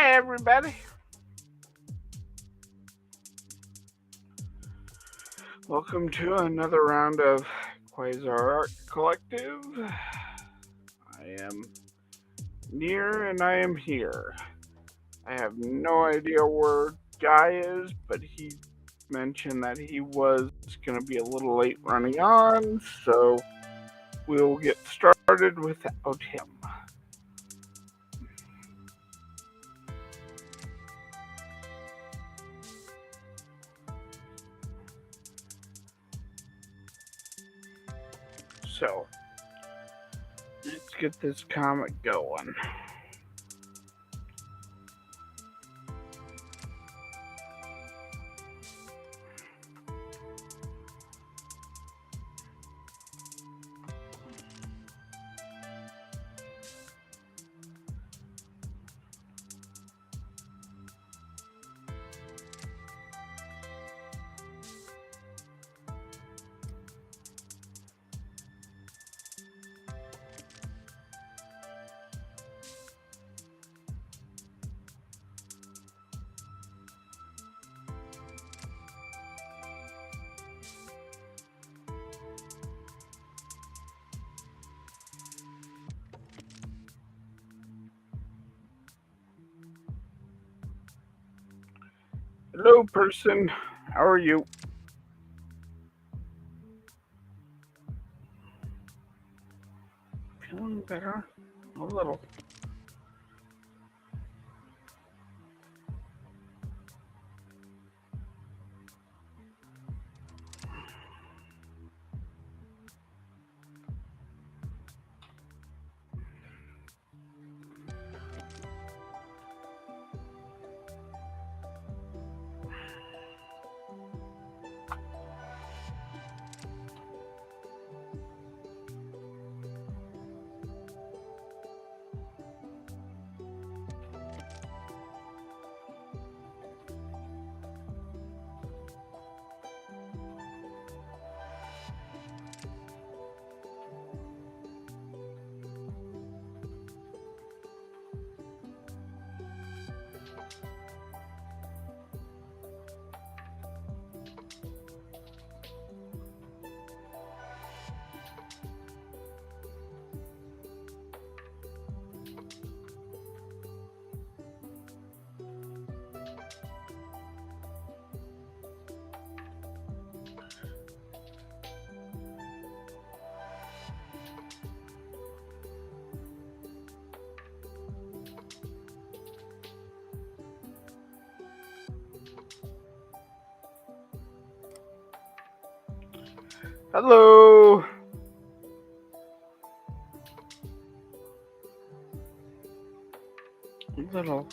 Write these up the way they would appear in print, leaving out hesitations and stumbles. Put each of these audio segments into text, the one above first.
Hi, everybody. Welcome to another round of Quasar Art Collective. I am near and I am here. I have no idea where Guy is, but he mentioned that he was going to be a little late running on, so we'll get started without him. So, let's get this comic going. Hello, person. How are you? Feeling better? A little. Hello. A little.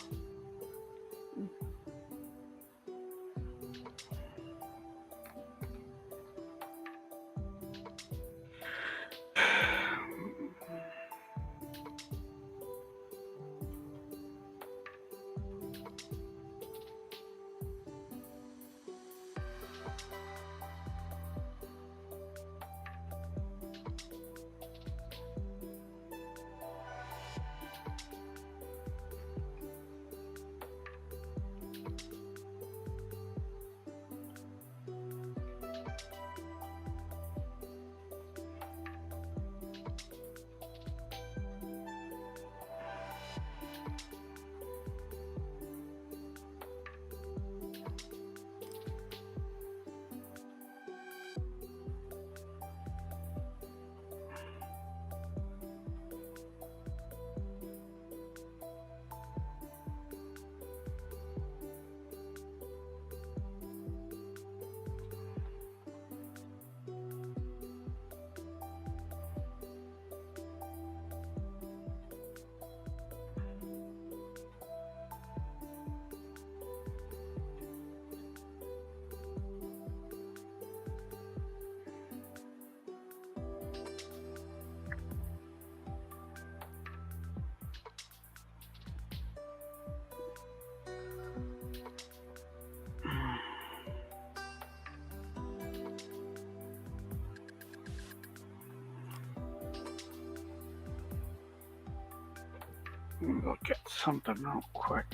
Let me look at something real quick.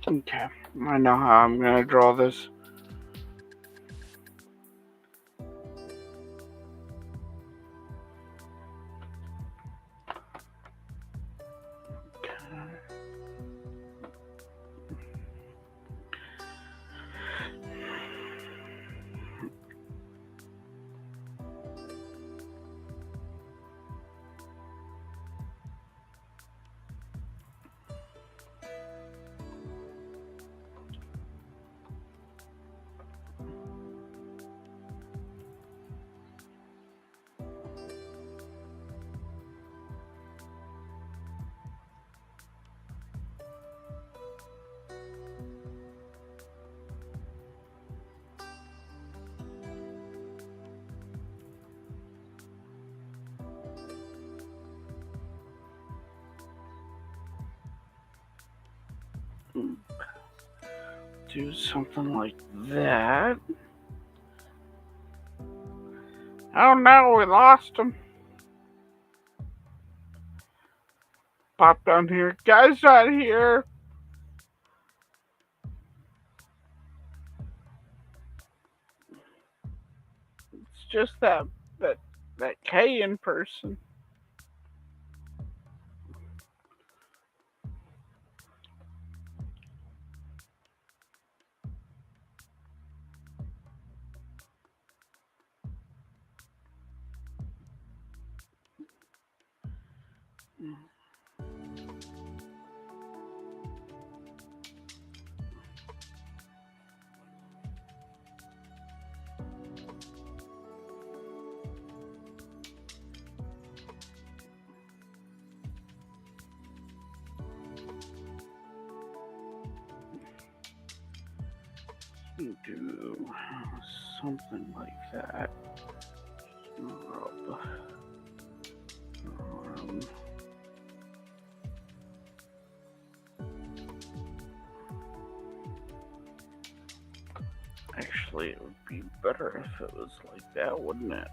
Okay, I know how I'm gonna draw this. Do something like that. Oh no, we lost him. Pop down here. Guy's not here. It's just that K in person. Do something like that. Rub. Actually, it would be better if it was like that, wouldn't it?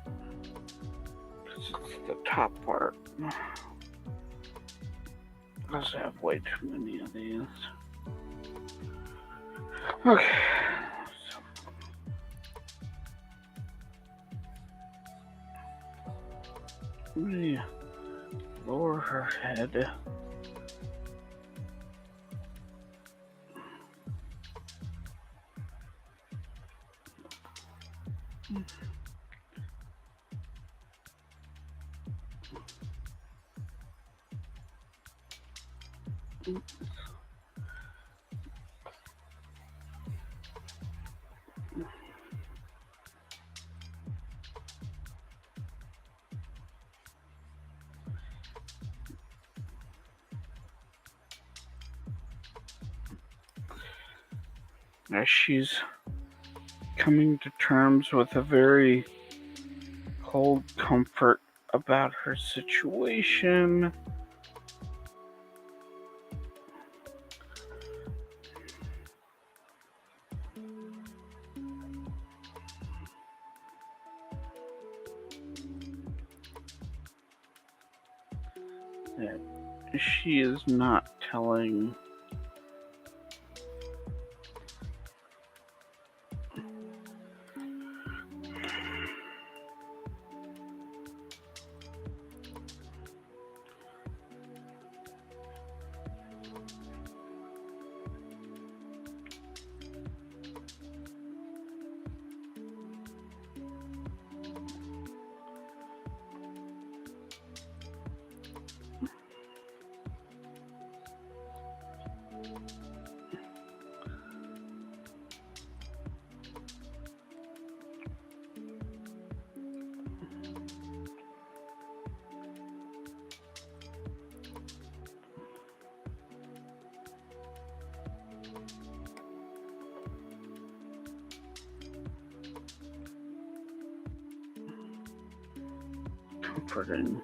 Because it's the top part. Let's have way too many of these. Okay. Let me lower her head. As she's coming to terms with a very cold comfort about her situation. That she is not telling comforting.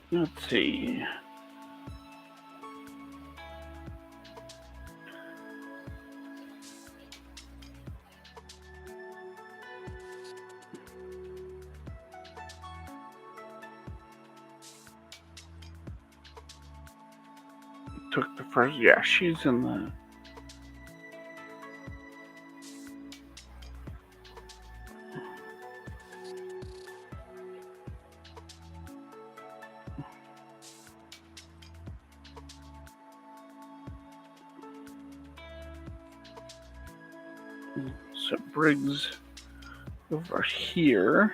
Let's see. Took the first, yeah, she's in the so Briggs over here.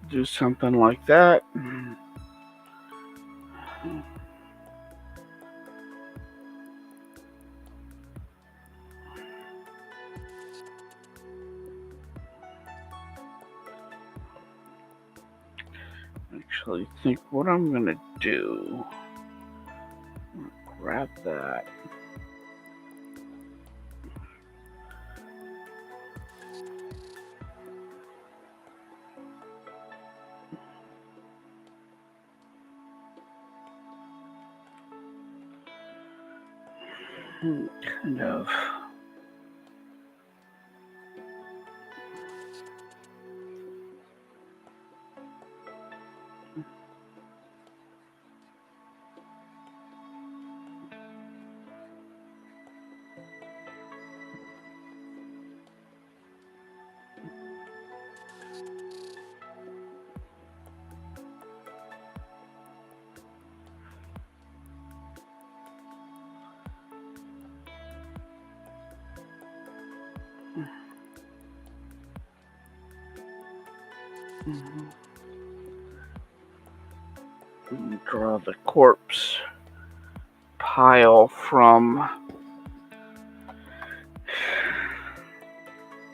Do something like that. Actually, think what I'm gonna do. Grab that. Kind of. Draw the corpse pile from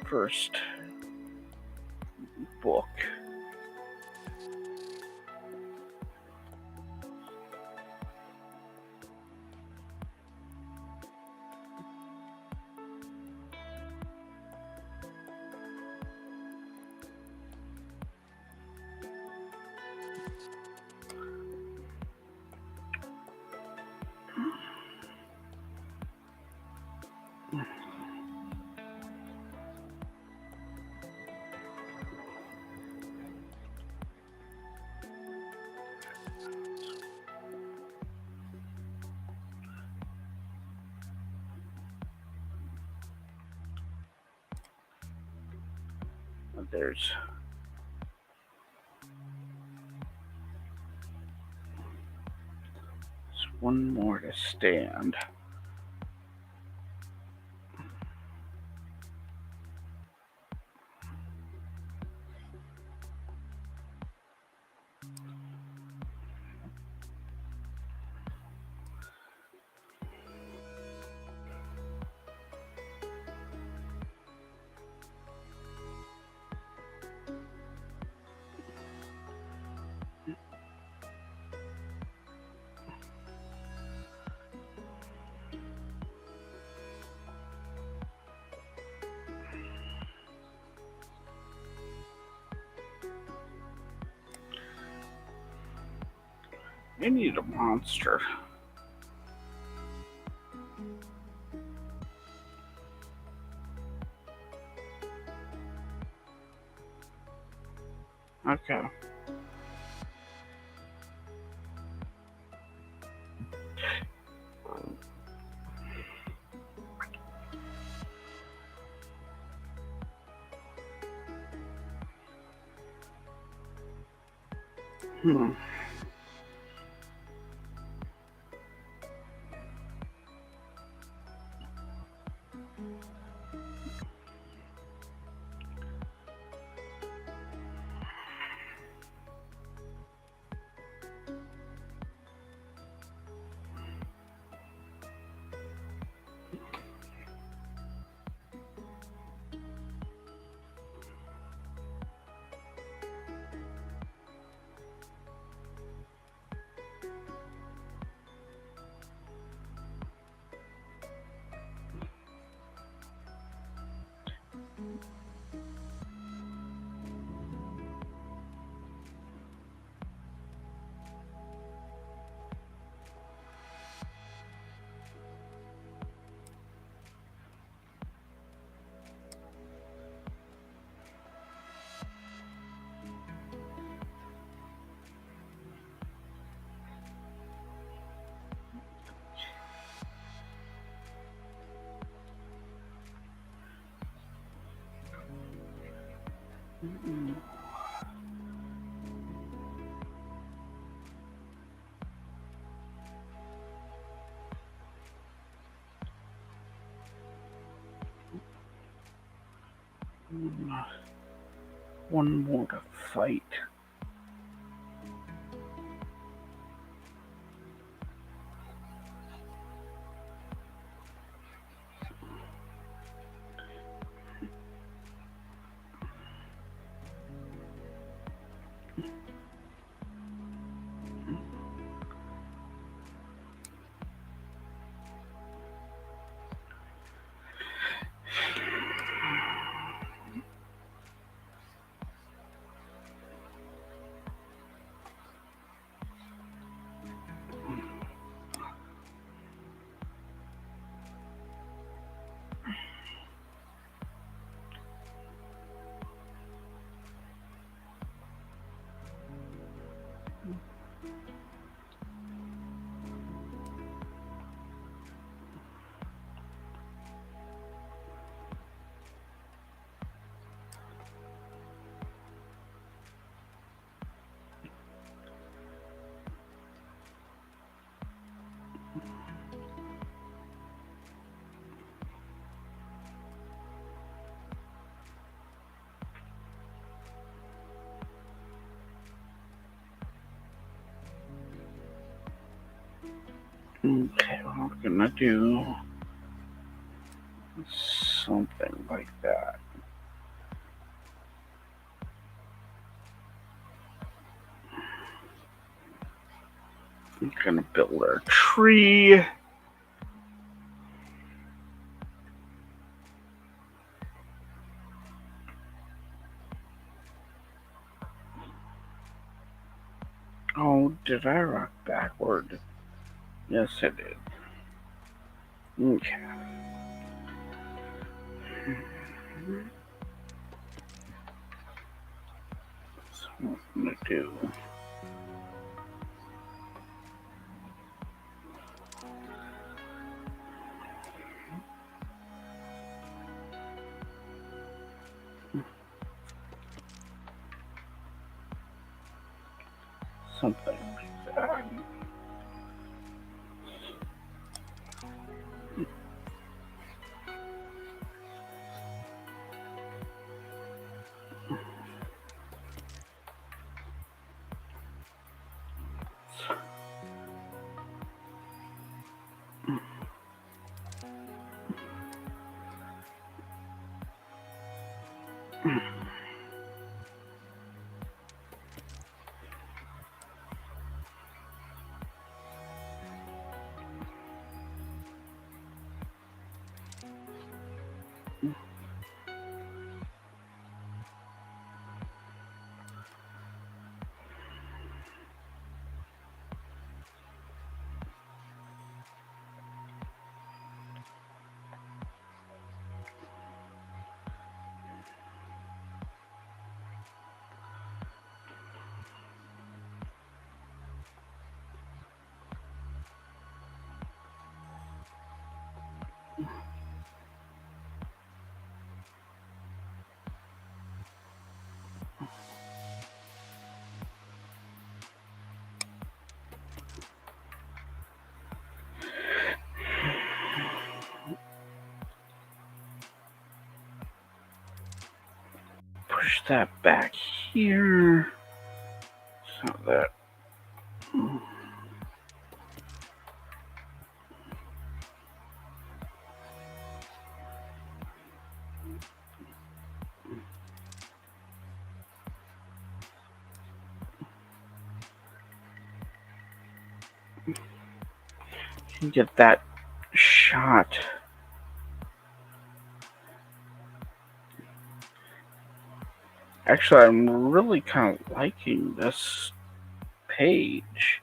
first book. There's one more to stand. I need a monster. Okay. One more to fight. Okay, well, we're gonna do something like that. I'm gonna build our tree. Oh, did I rock backward? Yes, I did. Okay. So what I'm gonna do. Something like that. Push that back here so that you can get that shot. Actually, I'm really kind of liking this page.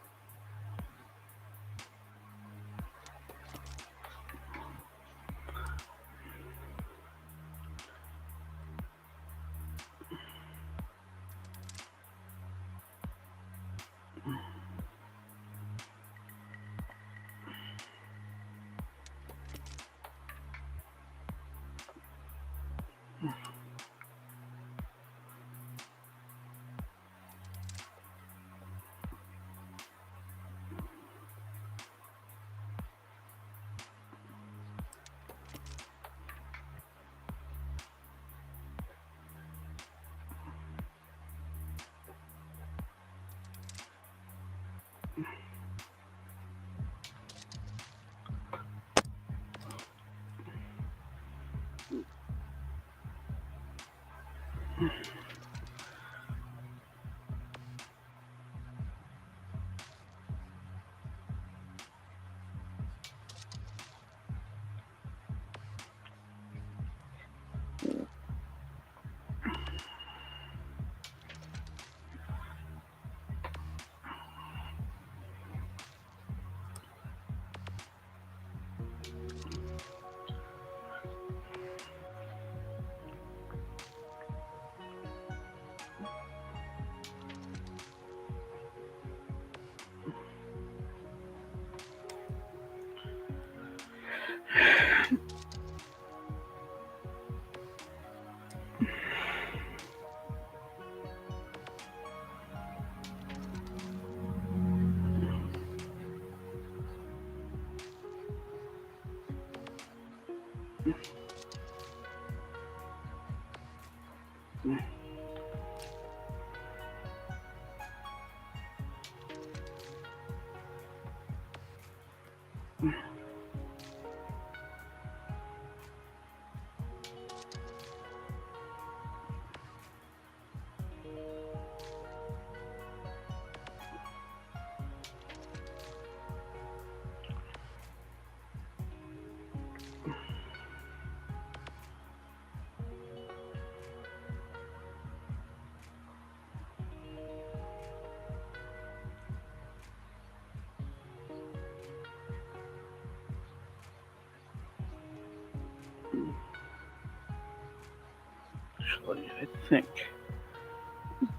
Actually, I think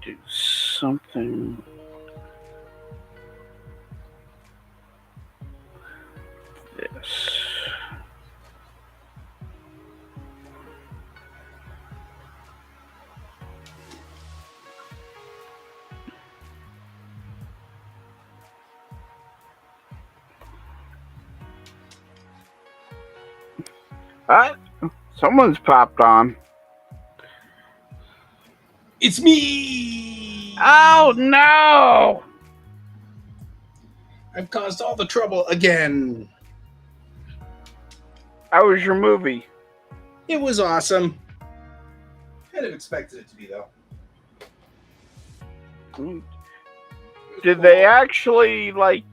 do something this. Someone's popped on. It's me! Oh no! I've caused all the trouble again. How was your movie? It was awesome. Kind of expected it to be, though. Did they actually, like,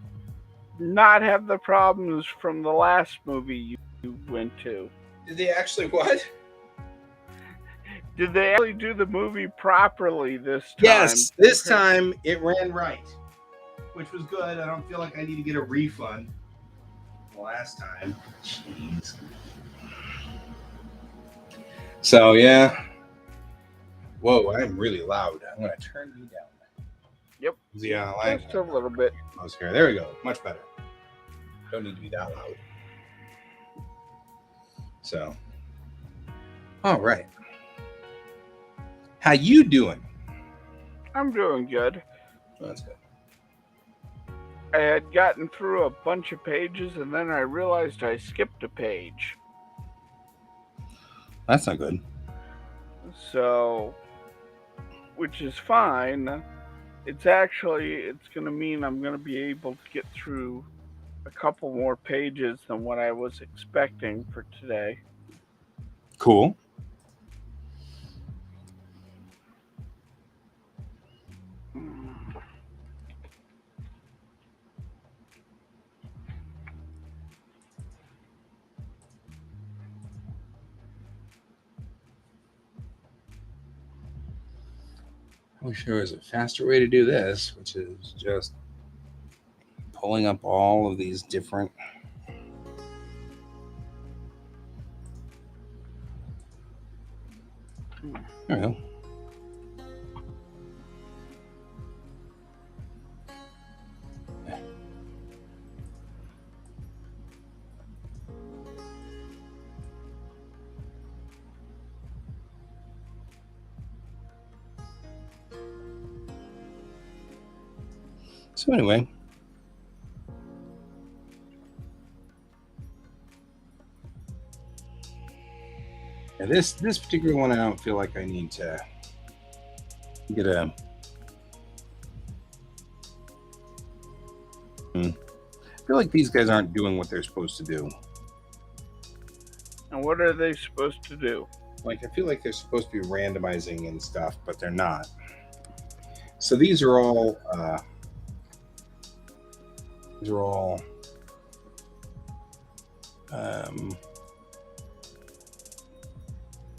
not have the problems from the last movie you went to? Did they actually what? Did they actually do the movie properly this time? Yes, this time it ran right, which was good. I don't feel like I need to get a refund last time. Jeez. So, yeah. Whoa, I'm really loud. I'm going to turn you down. Yep. Yeah, just a little bit. Here. There we go. Much better. Don't need to be that loud. So, all right. How you doing? I'm doing good. That's good. I had gotten through a bunch of pages and then I realized I skipped a page. That's not good. So, which is fine. It's going to mean I'm going to be able to get through a couple more pages than what I was expecting for today. Cool. I wish there was a faster way to do this, which is just pulling up all of these different. There we go. So anyway, and this particular one, I don't feel like I need to get a. I feel like these guys aren't doing what they're supposed to do. And what are they supposed to do? Like, I feel like they're supposed to be randomizing and stuff, but they're not. So these are all. These are all.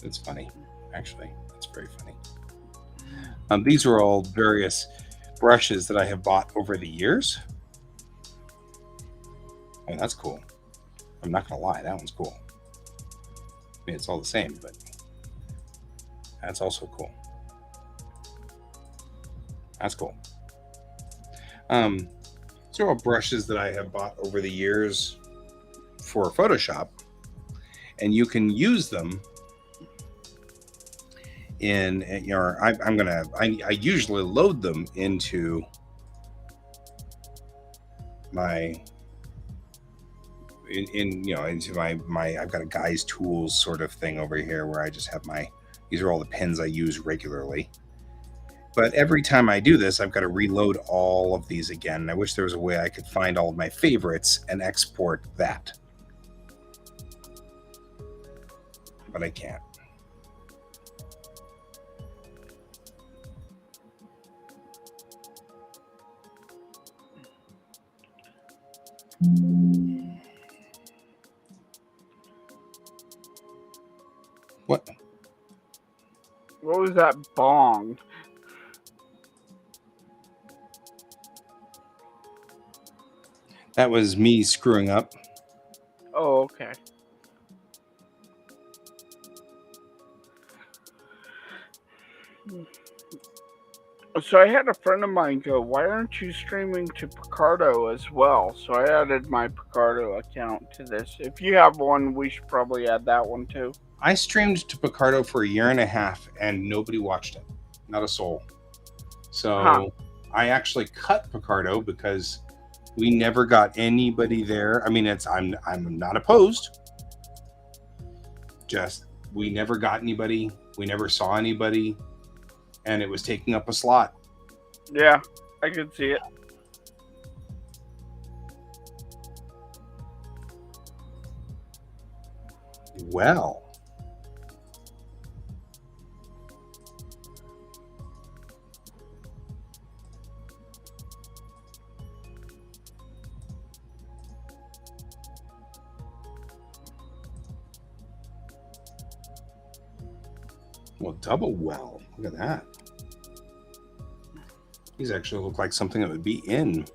It's funny, actually. It's very funny. These are all various brushes that I have bought over the years. Oh, that's cool. I'm not gonna lie, that one's cool. I mean, it's all the same, but that's also cool. That's cool. These are all brushes that I have bought over the years for Photoshop, and you can use them in your. I usually load them into my into my I've got a guy's tools sort of thing over here where I just have these are all the pins I use regularly. But every time I do this, I've got to reload all of these again. And I wish there was a way I could find all of my favorites and export that. But I can't. What? What was that bong? That was me screwing up. Oh, okay. So I had a friend of mine go, "Why aren't you streaming to Picardo as well?" So I added my Picardo account to this. If you have one, we should probably add that one too. I streamed to Picardo for a year and a half and nobody watched it. Not a soul. So I actually cut Picardo because we never got anybody there. I mean, I'm not opposed. Just we never got anybody. We never saw anybody. And it was taking up a slot. Yeah, I could see it. Well. Well, double well. Look at that. These actually look like something that would be in.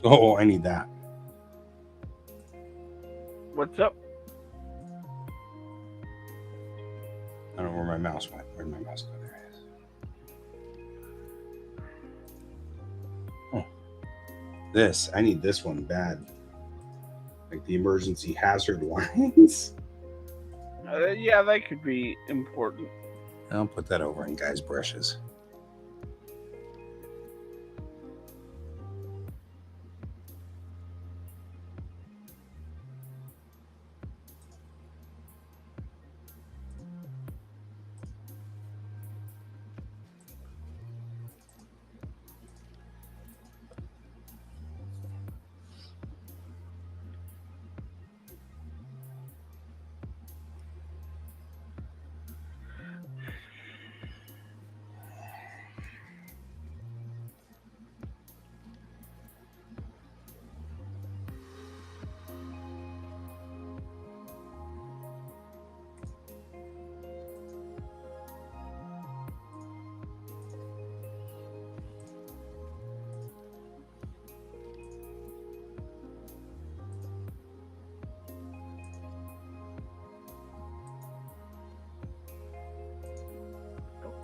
Oh, I need that. What's up? I don't know where my mouse went. Where'd my mouse go? There it is. Oh. This. I need this one bad. Like the emergency hazard lines. Yeah, that could be important. I'll put that over in guys' brushes.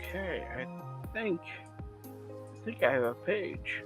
Okay, I think I have a page.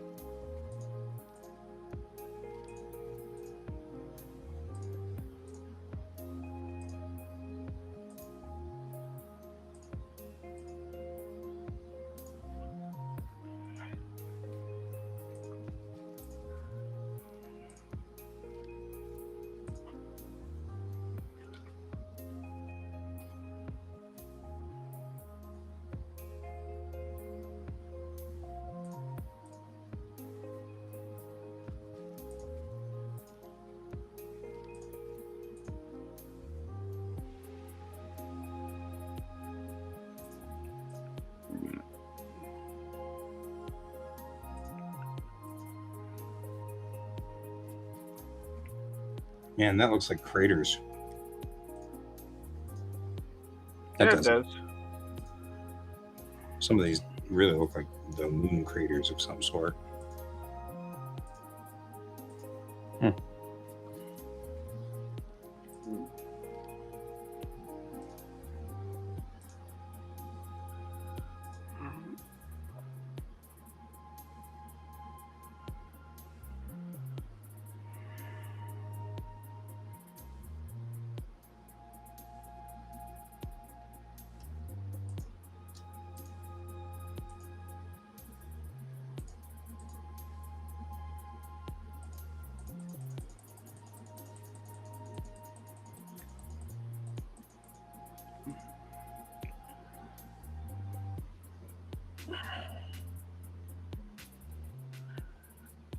Man, that looks like craters. That Yeah, it doesn't. does. Some of these really look like the moon craters of some sort.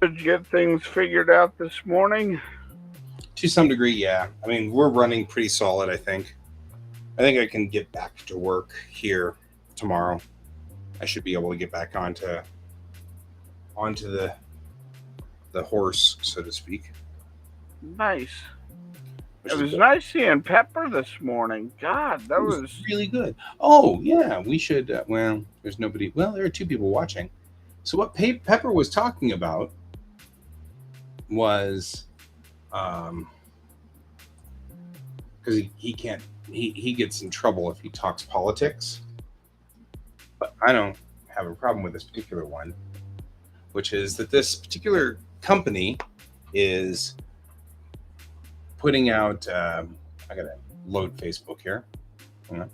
Did you get things figured out this morning? To some degree, yeah. I mean, we're running pretty solid, I think. I think I can get back to work here tomorrow. I should be able to get back onto the horse, so to speak. Nice. Which It is was good. nice seeing Pepper this morning. God, that It was was really good. Oh, yeah, we should. Well, there's nobody. Well, there are 2 people watching. So what Pepper was talking about was, because he can't, he gets in trouble if he talks politics. But I don't have a problem with this particular one, which is that this particular company is putting out. I gotta load Facebook here. Hang on.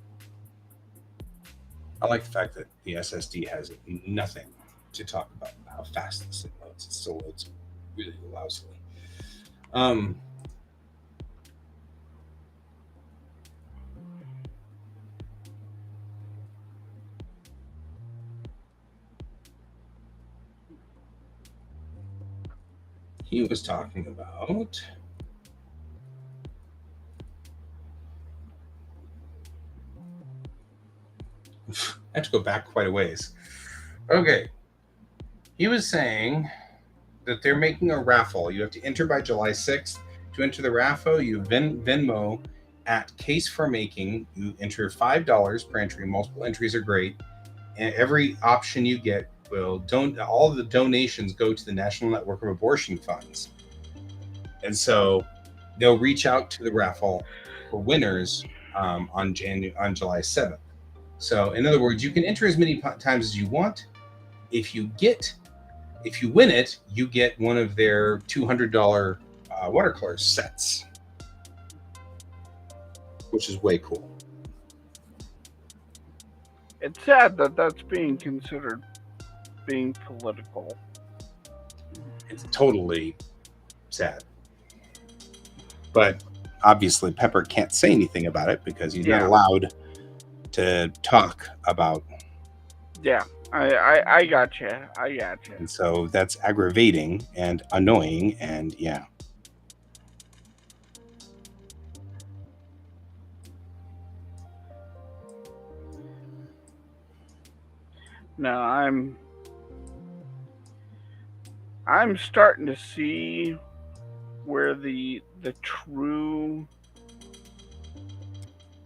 I like the fact that the SSD has nothing to talk about how fast this thing loads. It still loads really lousily. He was talking about. I have to go back quite a ways. Okay. He was saying that they're making a raffle. You have to enter by July 6th. To enter the raffle, you Venmo at Case for Making. You enter $5 per entry. Multiple entries are great. And every option you get will all of the donations go to the National Network of Abortion Funds. And so they'll reach out to the raffle for winners on July 7th. So in other words, you can enter as many times as you want. If you win it, you get one of their $200 watercolor sets, which is way cool. It's sad that that's being considered being political. It's totally sad. But obviously Pepper can't say anything about it because he's not allowed to talk about. Yeah, I gotcha. And so that's aggravating and annoying, and yeah. No, I'm starting to see where the true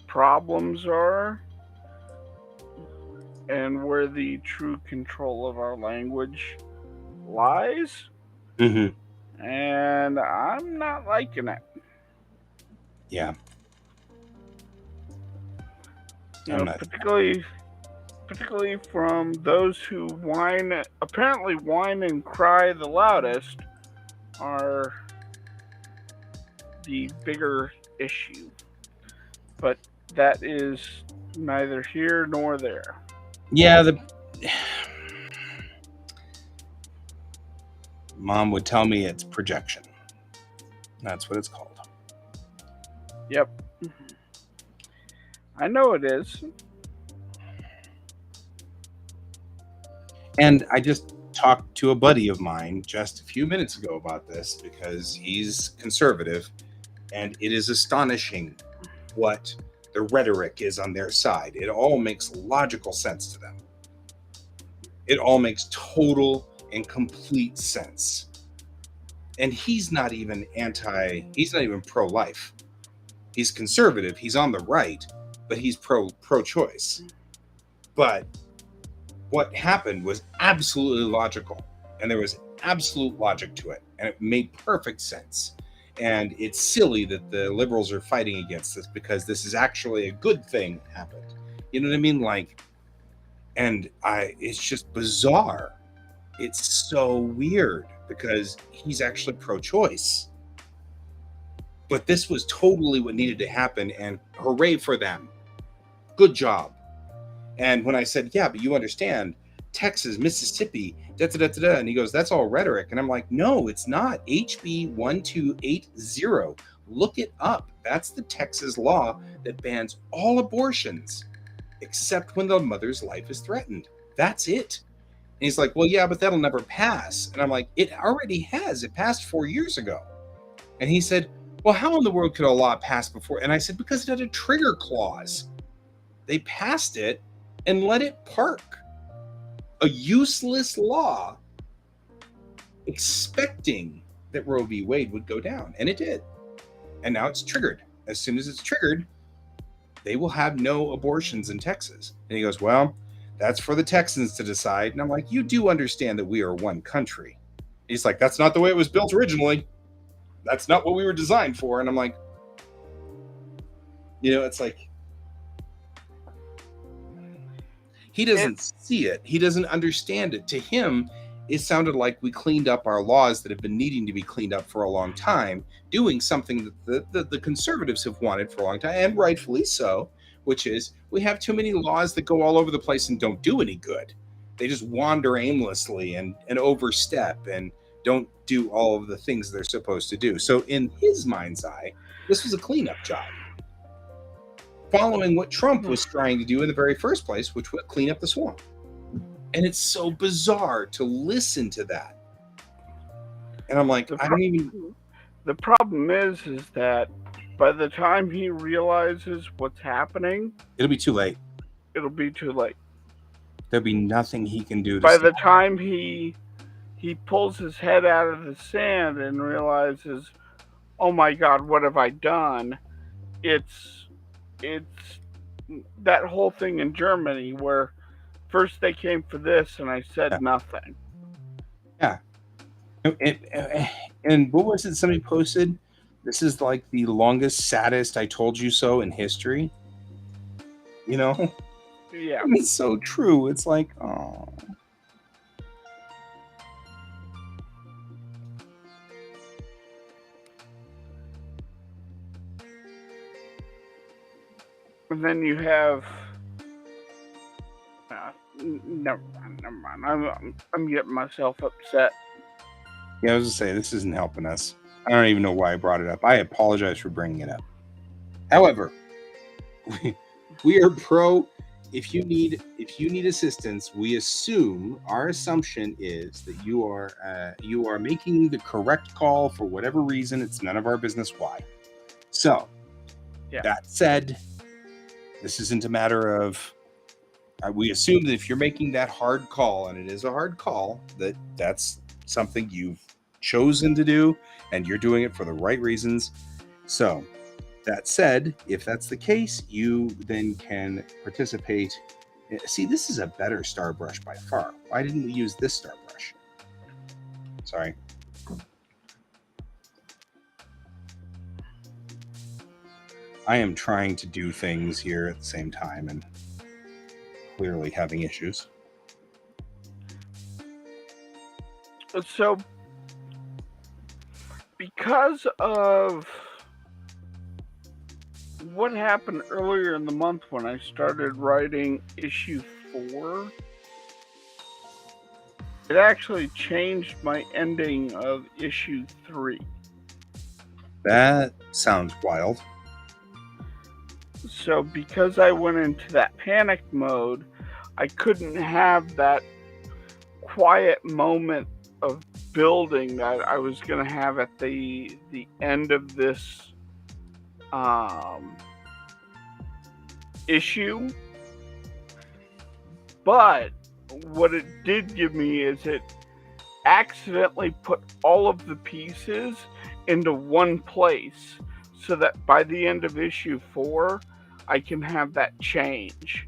problems are and where the true control of our language lies. Mm-hmm. And I'm not liking it. Yeah. You know, particularly from those who apparently whine and cry the loudest, are the bigger issue. But that is neither here nor there. Yeah, Mom would tell me it's projection. That's what it's called. Yep. I know it is. And I just talked to a buddy of mine just a few minutes ago about this because he's conservative, and it is astonishing what the rhetoric is on their side. It all makes logical sense to them. It all makes total and complete sense. And he's not even pro-life. He's conservative. He's on the right, but he's pro-choice. But what happened was absolutely logical, and there was absolute logic to it, and it made perfect sense. And it's silly that the liberals are fighting against this, because this is actually a good thing that happened. You know what I mean? Like, and it's just bizarre. It's so weird because he's actually pro-choice. But this was totally what needed to happen, and hooray for them. Good job. And when I said, yeah, but you understand, Texas, Mississippi, da-da-da-da-da, and he goes, that's all rhetoric. And I'm like, no, it's not. HB 1280. Look it up. That's the Texas law that bans all abortions, except when the mother's life is threatened. That's it. And he's like, well, yeah, but that'll never pass. And I'm like, it already has. It passed 4 years ago. And he said, well, how in the world could a law pass before? And I said, because it had a trigger clause. They passed it and let it park. A useless law, expecting that Roe v. Wade would go down. And it did. And now it's triggered. As soon as it's triggered, they will have no abortions in Texas. And he goes, well, that's for the Texans to decide. And I'm like, you do understand that we are one country. He's like, that's not the way it was built originally. That's not what we were designed for. And I'm like, it's like, he doesn't see it. He doesn't understand it. To him, it sounded like we cleaned up our laws that have been needing to be cleaned up for a long time, doing something that the conservatives have wanted for a long time, and rightfully so, which is we have too many laws that go all over the place and don't do any good. They just wander aimlessly and overstep and don't do all of the things they're supposed to do. So in his mind's eye, this was a cleanup job, following what Trump was trying to do in the very first place, which would clean up the swamp. And it's so bizarre to listen to that. And I'm like, The problem is that by the time he realizes what's happening, it'll be too late. It'll be too late. There'll be nothing he can do. By the time he pulls his head out of the sand and realizes, oh my God, what have I done? It's that whole thing in Germany where first they came for this and I said nothing. Yeah. And what was it somebody posted? This is like the longest, saddest I told you so in history. Yeah. It's so true. It's like, oh. And then you have never mind. I'm getting myself upset. Yeah, I was gonna say this isn't helping us. I don't even know why I brought it up. I apologize for bringing it up. However, we are pro. If you need assistance, we assume our assumption is that you are making the correct call for whatever reason. It's none of our business why. So, that said, this isn't a matter of. We assume that if you're making that hard call, and it is a hard call, that's something you've chosen to do, and you're doing it for the right reasons. So, that said, if that's the case, you then can participate. See, this is a better star brush by far. Why didn't we use this star brush? Sorry. I am trying to do things here at the same time and clearly having issues. So, because of what happened earlier in the month when I started writing issue 4, it actually changed my ending of issue 3. That sounds wild. So because I went into that panic mode, I couldn't have that quiet moment of building that I was going to have at the end of this issue. But what it did give me is it accidentally put all of the pieces into one place so that by the end of issue 4, I can have that change.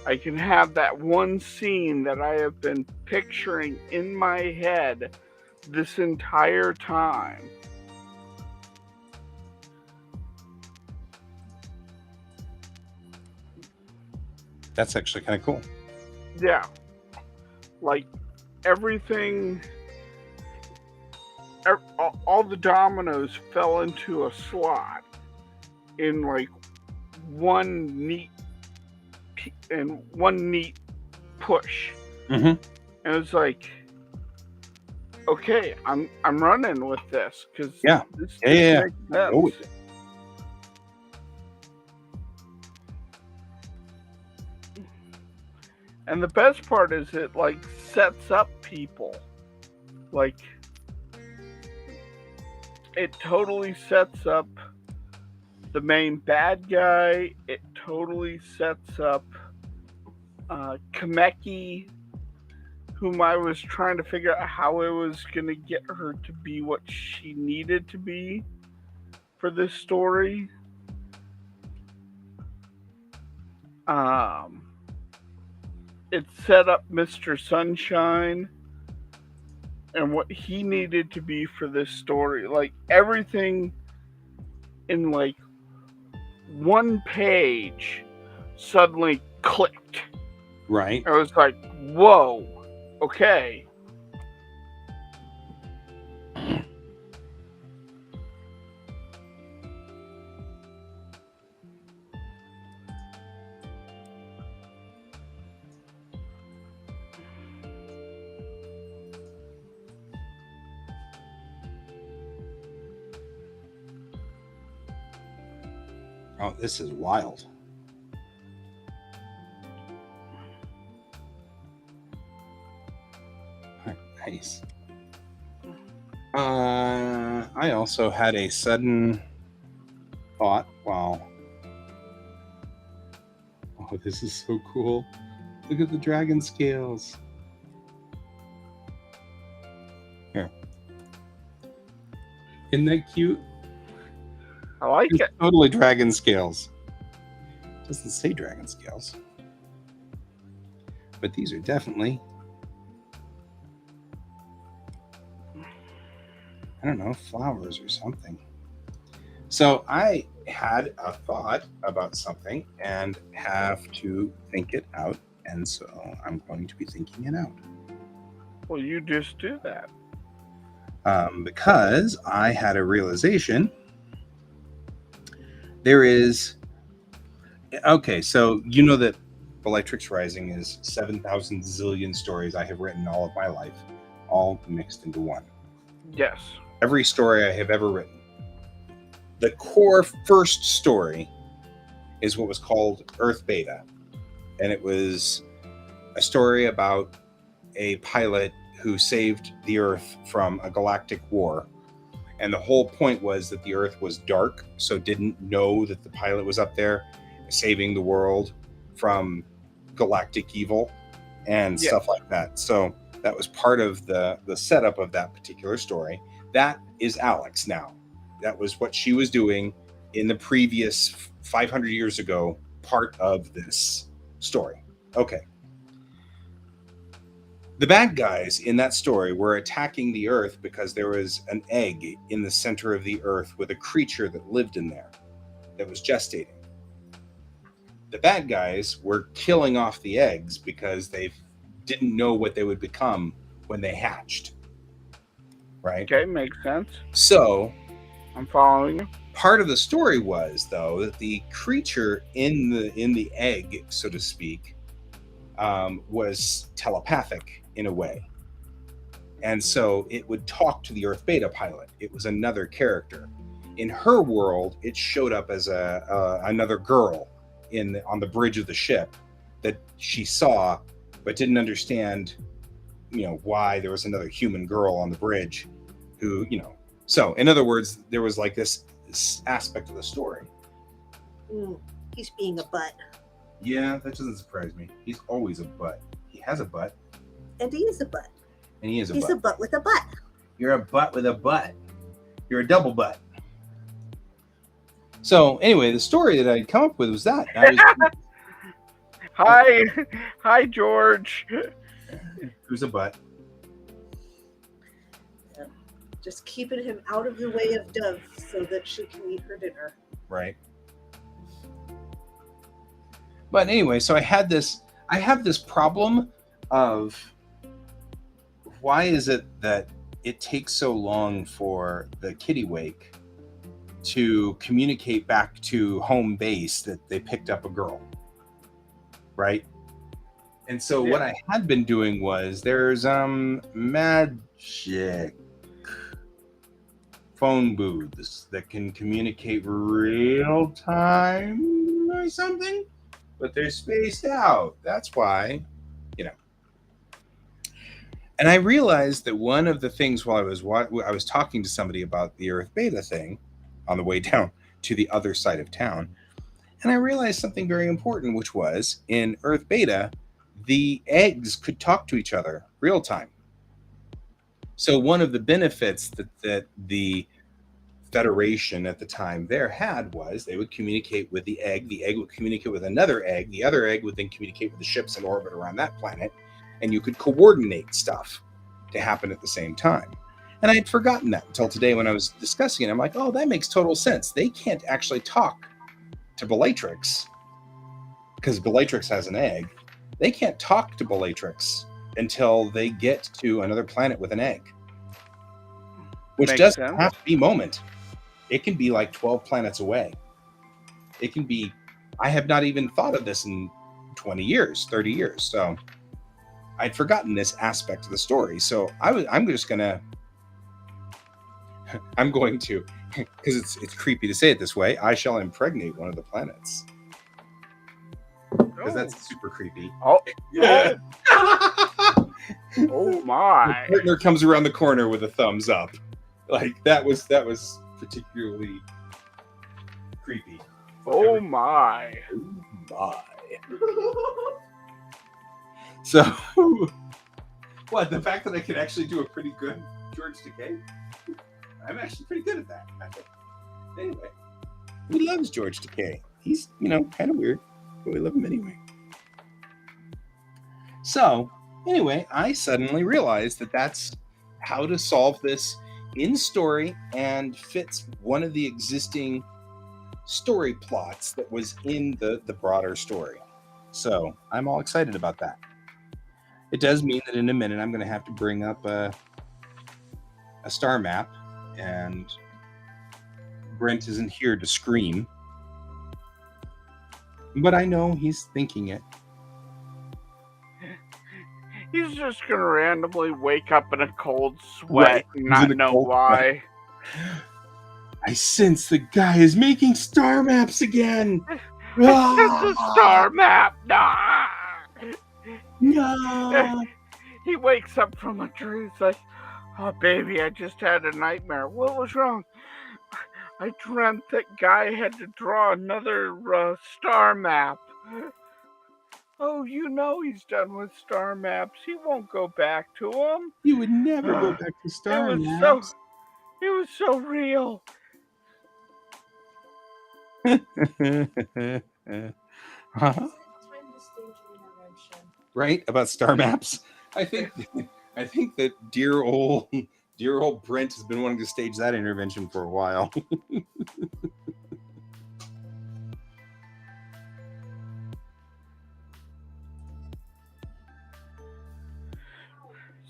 I can have that one scene that I have been picturing in my head this entire time. That's actually kind of cool. Yeah. Like, everything, all the dominoes fell into a slot in like one neat push. Mm-hmm. And it's like, okay, I'm running with this because Yeah. this Yeah. makes sense. Go with it. And the best part is it like sets up people. Like, it totally sets up the main bad guy. It totally sets up Kameki, whom I was trying to figure out how I was going to get her to be what she needed to be for this story. It set up Mr. Sunshine and what he needed to be for this story. Like, everything in like one page suddenly clicked. Right. I was like, whoa, okay. Oh, this is wild. Nice. I also had a sudden thought. Wow. Oh, this is so cool. Look at the dragon scales. Here. Isn't that cute? I like It's it. totally dragon scales. It doesn't say dragon scales. But these are definitely, I don't know, flowers or something. So I had a thought about something and have to think it out. And so I'm going to be thinking it out. Well, you just do that. Because I had a realization. There is, okay, so you know that Bellatrix Rising is 7,000 zillion stories I have written all of my life, all mixed into one. Yes. Every story I have ever written. The core first story is what was called Earth Beta. And it was a story about a pilot who saved the Earth from a galactic war. And the whole point was that the Earth was dark, so didn't know that the pilot was up there saving the world from galactic evil and stuff like that. So that was part of the setup of that particular story. That is Alex now. That was what she was doing in the previous 500 years ago part of this story. Okay. The bad guys in that story were attacking the Earth because there was an egg in the center of the Earth with a creature that lived in there that was gestating. The bad guys were killing off the eggs because they didn't know what they would become when they hatched. Right? Okay, makes sense. So, I'm following you. Part of the story was, though, that the creature in the egg, so to speak, was telepathic in a way. And so it would talk to the Earth Beta pilot. It was another character. In her world, it showed up as another girl on the bridge of the ship that she saw, but didn't understand, why there was another human girl on the bridge who, So, in other words, there was like this aspect of the story. He's being a butt. Yeah, that doesn't surprise me. He's always a butt. He has a butt. And he is a butt. And he is a He's butt. a butt with a butt. You're a butt with a butt. You're a double butt. So anyway, the story that I'd come up with was that. Hi, George. Who's a butt? Just keeping him out of the way of Dove so that she can eat her dinner. Right. But anyway, so I have this problem of why is it that it takes so long for the kittiwake to communicate back to home base that they picked up a girl, right? And so what I had been doing was there's magic phone booths that can communicate real time or something, but they're spaced out. That's why, And I realized that one of the things while I was talking to somebody about the Earth Beta thing on the way down to the other side of town, and I realized something very important, which was in Earth Beta, the eggs could talk to each other real time. So one of the benefits that the Federation at the time there had was they would communicate with the egg would communicate with another egg, the other egg would then communicate with the ships in orbit around that planet, and you could coordinate stuff to happen at the same time. And I had forgotten that until today when I was discussing it. I'm like, oh, that makes total sense. They can't actually talk to Bellatrix because Bellatrix has an egg. They can't talk to Bellatrix until they get to another planet with an egg, which Makes doesn't sense. have to be moment. It can be like 12 planets away. It can be, I have not even thought of this in 20 years, 30 years. So I'd forgotten this aspect of the story. So I'm going to, because it's creepy to say it this way, I shall impregnate one of the planets. Because that's super creepy. Oh, Yeah. oh my. The partner comes around the corner with a thumbs up. Like that was particularly creepy. Oh my. Bye. So, what? The fact that I can actually do a pretty good George Takei? I'm actually pretty good at that, I think. Anyway, we loves George Takei. He's, kind of weird, but we love him anyway. So, anyway, I suddenly realized that that's how to solve this in story and fits one of the existing story plots that was in the broader story. So, I'm all excited about that. It does mean that in a minute I'm going to have to bring up a star map, and Brent isn't here to scream. But I know he's thinking it. He's just going to randomly wake up in a cold sweat Right. and not know why. I sense the guy is making star maps again. It's a star map. Nah. No. He wakes up from a dream. He's like, oh, baby, I just had a nightmare. What was wrong? I dreamt that guy had to draw another star map. Oh, he's done with star maps. He won't go back to them. You would never go back to star maps. It was so real. Huh? Right, about star maps. I think that dear old Brent has been wanting to stage that intervention for a while.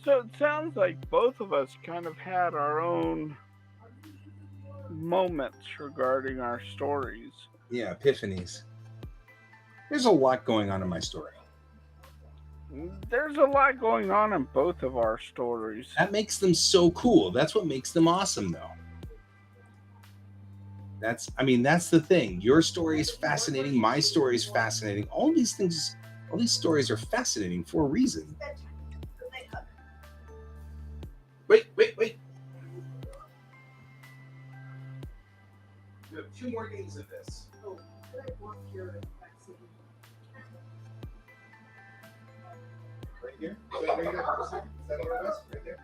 So it sounds like both of us kind of had our own moments regarding our stories. Yeah, epiphanies. There's a lot going on in my story. There's a lot going on in both of our stories. That makes them so cool. That's what makes them awesome, though. That's the thing. Your story is fascinating. My story is fascinating. All these stories are fascinating for a reason. Wait. We have 2 more days of this. Oh, could I walk your vaccine? Right here? Is that right there? Is that what it was? Right there?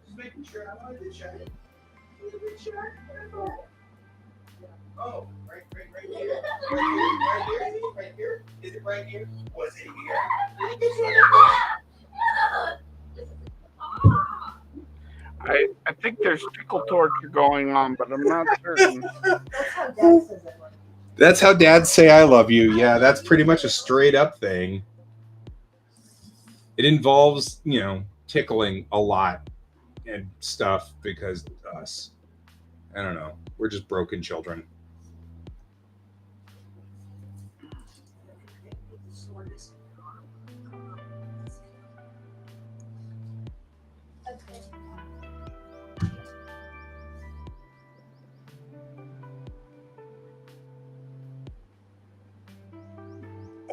Just making sure. I wanted to check it. Oh, right here. Right here. Is it right here? Was it here? I think there's tickle torture going on, but I'm not certain. That's how Dad says it. That's how dads say I love you. Yeah, that's pretty much a straight up thing. It involves, tickling a lot and stuff because us. I don't know. We're just broken children.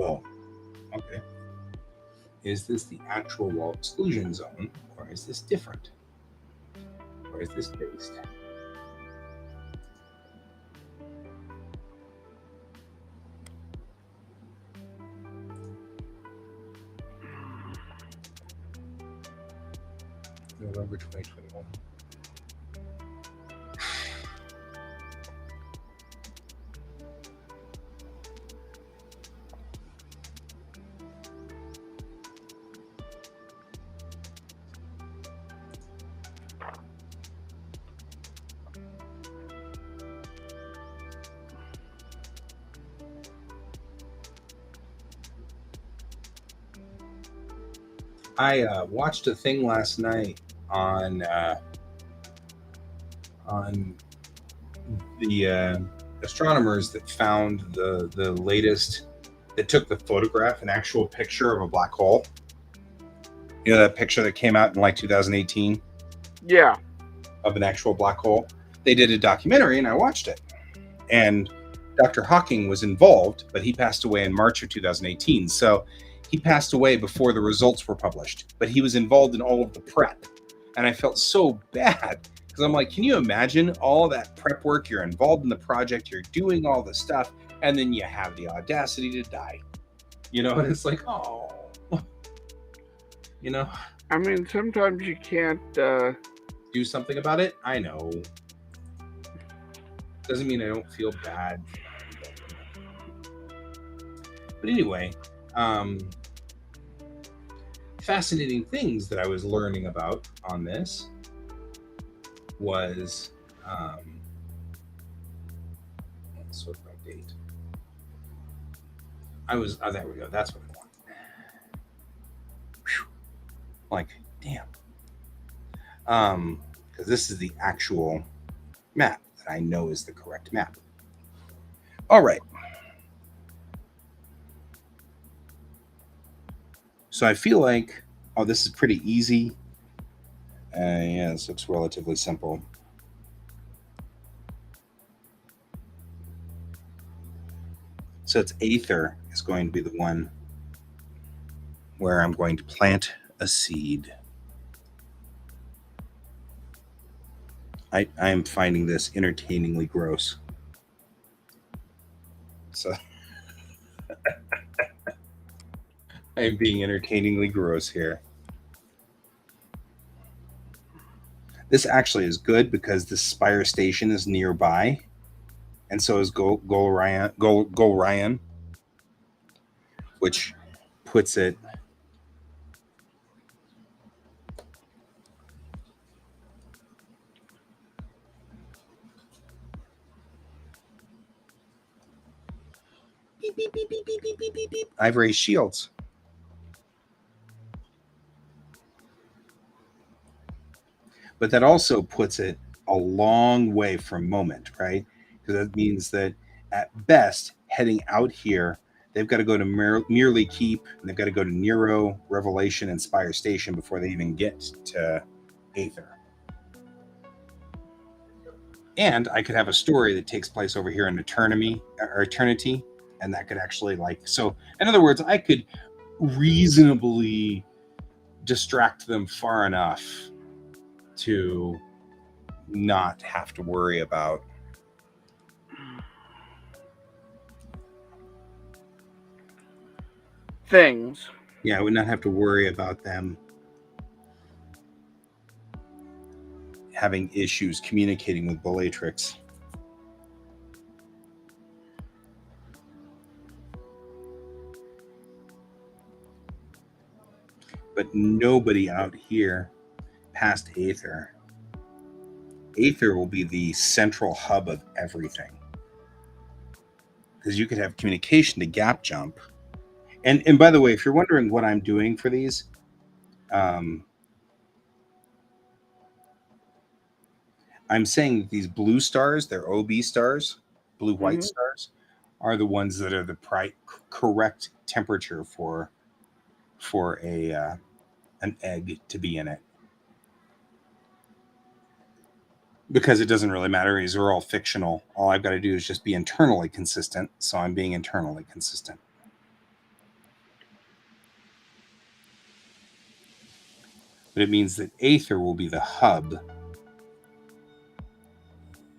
Oh, okay. Is this the actual wall exclusion zone, or is this different? Or is this based? November 2021. I watched a thing last night on the astronomers that found the latest, that took the photograph, an actual picture of a black hole. You know that picture that came out in like 2018 Yeah. of an actual black hole? They did a documentary and I watched it. And Dr. Hawking was involved, but he passed away in March of 2018. So he passed away before the results were published, but he was involved in all of the prep. And I felt so bad because I'm like, can you imagine all that prep work? You're involved in the project, you're doing all the stuff, and then you have the audacity to die. And it's like, oh, I mean, sometimes you can't. do something about it. I know. Doesn't mean I don't feel bad. But anyway, fascinating things that I was learning about on this was, let's sort by date. There we go. That's what I want. Whew. Like, damn. Because this is the actual map that I know is the correct map. All right. So I feel like, this is pretty easy. Yeah, this looks relatively simple. So it's Aether is going to be the one where I'm going to plant a seed. I am finding this entertainingly gross. So I am being entertainingly gross here. This actually is good because the Spire Station is nearby, and so is Golryan, which puts it beep, beep, beep, beep, beep, beep, beep, beep, beep. I've raised shields. But that also puts it a long way from Moment, right? Because that means that at best, heading out here, they've got to go to Merely Keep, and they've got to go to Nero, Revelation, and Spire Station before they even get to Aether. And I could have a story that takes place over here in Eternity, and that could actually so in other words, I could reasonably distract them far enough to not have to worry about things. Yeah, I would not have to worry about them having issues communicating with Bellatrix. But nobody out here past Aether. Aether will be the central hub of everything. Because you could have communication to gap jump. And by the way, if you're wondering what I'm doing for these, I'm saying that these blue stars, they're OB stars, blue-white Mhm. stars, are the ones that are the correct temperature for a an egg to be in it. Because it doesn't really matter. These are all fictional. All I've got to do is just be internally consistent. So I'm being internally consistent. But it means that Aether will be the hub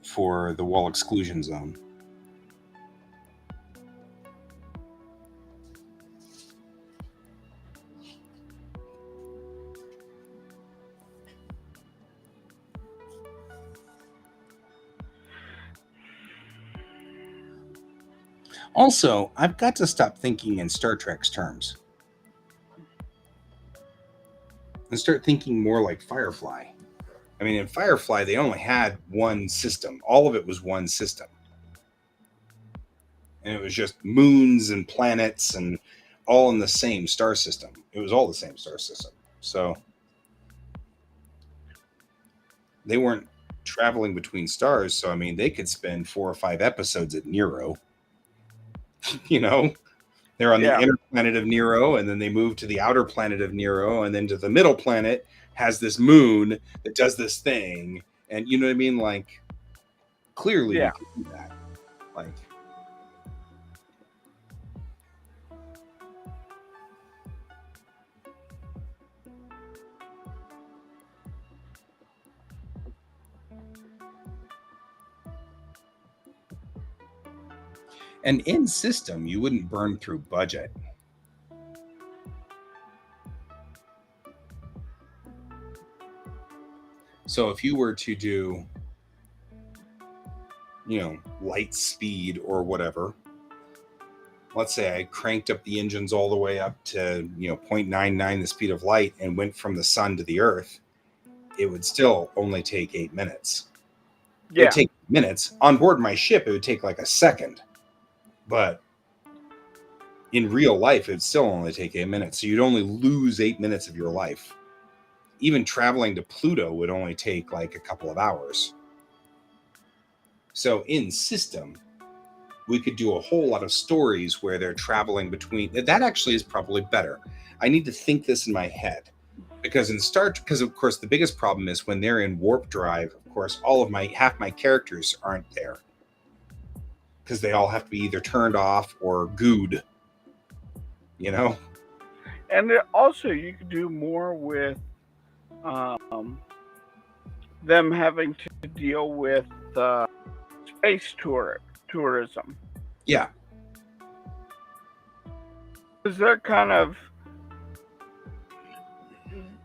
for the wall exclusion zone. Also, I've got to stop thinking in Star Trek's terms and start thinking more like Firefly. I mean, in Firefly, they only had one system. All of it was one system. And it was just moons and planets and all in the same star system. It was all the same star system. So they weren't traveling between stars. So, I mean, they could spend 4 or 5 episodes at Nero. You know, they're on the inner planet of Nero, and then they move to the outer planet of Nero, and then to the middle planet has this moon that does this thing. And you know what I mean? Like, clearly you can do that. Like, and in system, you wouldn't burn through budget. So if you were to do, you know, light speed or whatever, let's say I cranked up the engines all the way up to, you know, 0.99 the speed of light and went from the sun to the earth, it would still only take 8 minutes. It would take minutes. On board my ship, it would take like a second. But in real life, it'd still only take 8 minutes. So you'd only lose 8 minutes of your life. Even traveling to Pluto would only take like a couple of hours. So in system, we could do a whole lot of stories where they're traveling between. That actually is probably better. I need to think this in my head. Because because of course the biggest problem is when they're in warp drive, of course, half my characters aren't there. Because they all have to be either turned off or gooed. You know? And also you could do more with them having to deal with space tourism. Yeah. Because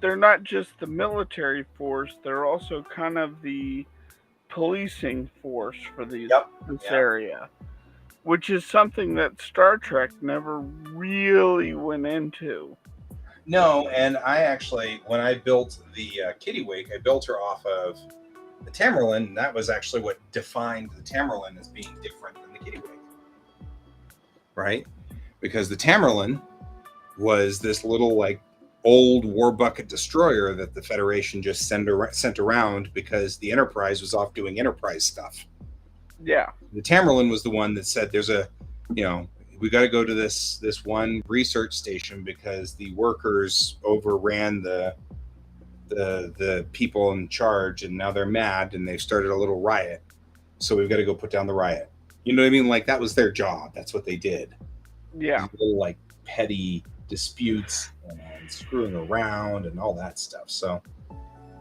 they're not just the military force, they're also kind of the policing force for this area. Which is something that Star Trek never really went into. No, and I actually, when I built the Kittiwake, I built her off of the Tamerlane, and that was actually what defined the Tamerlane as being different than the Kittiwake. Right? Because the Tamerlane was this little, like, old war bucket destroyer that the Federation just sent around because the Enterprise was off doing Enterprise stuff. Yeah. The Tamerlane was the one that said there's a, you know, we got to go to this one research station because the workers overran the people in charge, and now they're mad and they've started a little riot. So we've got to go put down the riot. You know what I mean? Like, that was their job. That's what they did. Yeah. These little, like, petty disputes and screwing around and all that stuff. So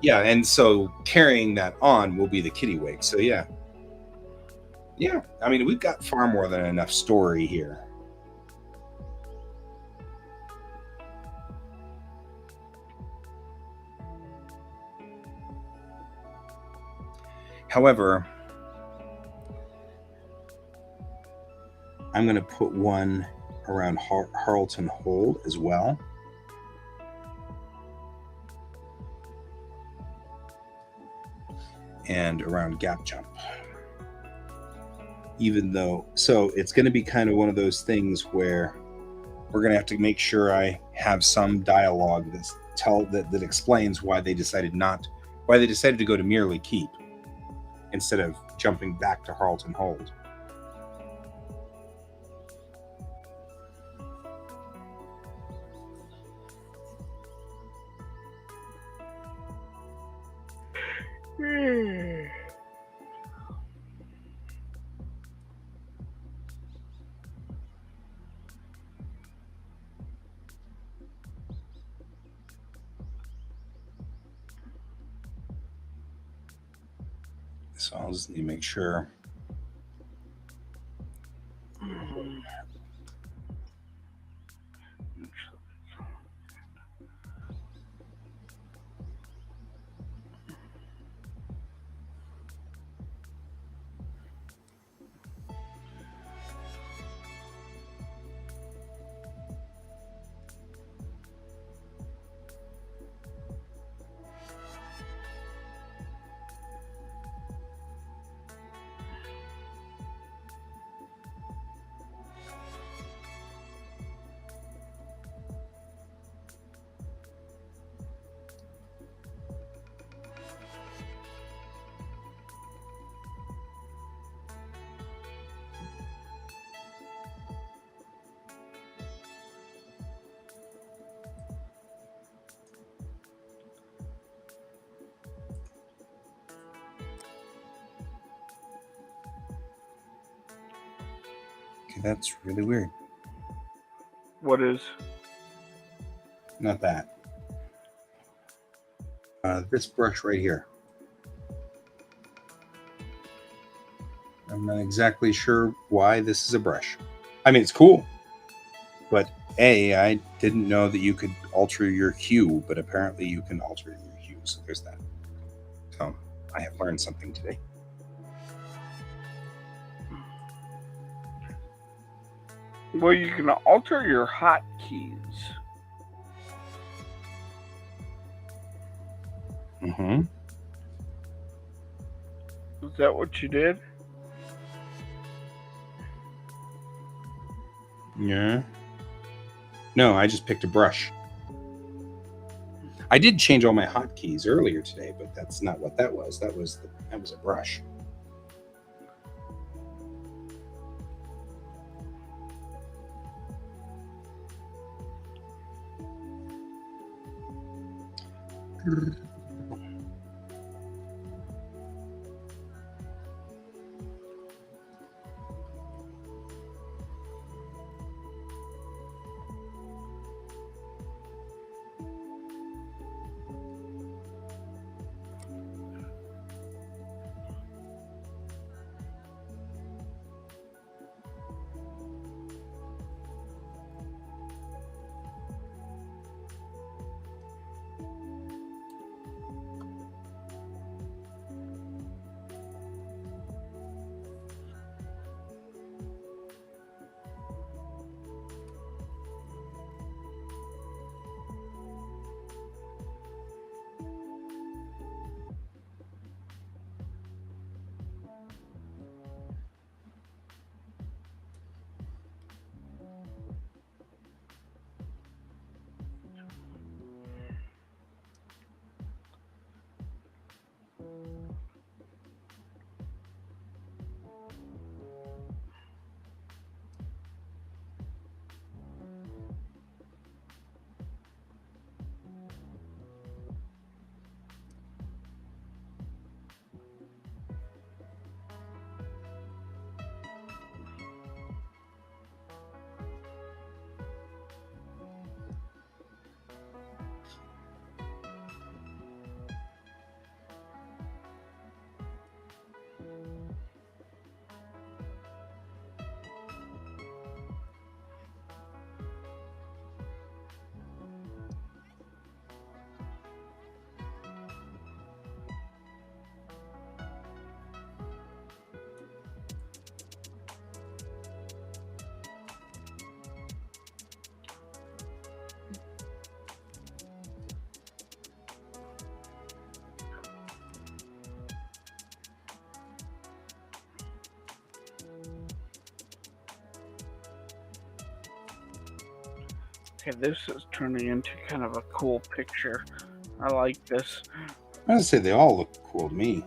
yeah, and so carrying that on will be the Kittiwake. So yeah. Yeah, I mean, we've got far more than enough story here. However, I'm going to put one around Harleton Hold as well. And around Gap Jump. Even though, so it's going to be kind of one of those things where we're going to have to make sure I have some dialogue that explains why they decided to go to Merely Keep instead of jumping back to Harleton Hold. So I'll just need to make sure. Okay, that's really weird. What is? Not that. This brush right here. I'm not exactly sure why this is a brush. I mean, it's cool. But I didn't know that you could alter your hue, but apparently you can alter your hue. So there's that. So I have learned something today. Well, you can alter your hotkeys. Mm-hmm. Is that what you did? Yeah. No, I just picked a brush. I did change all my hotkeys earlier today, but that's not what that was. That was a brush. Okay, this is turning into kind of a cool picture. I like this. I would say they all look cool to me.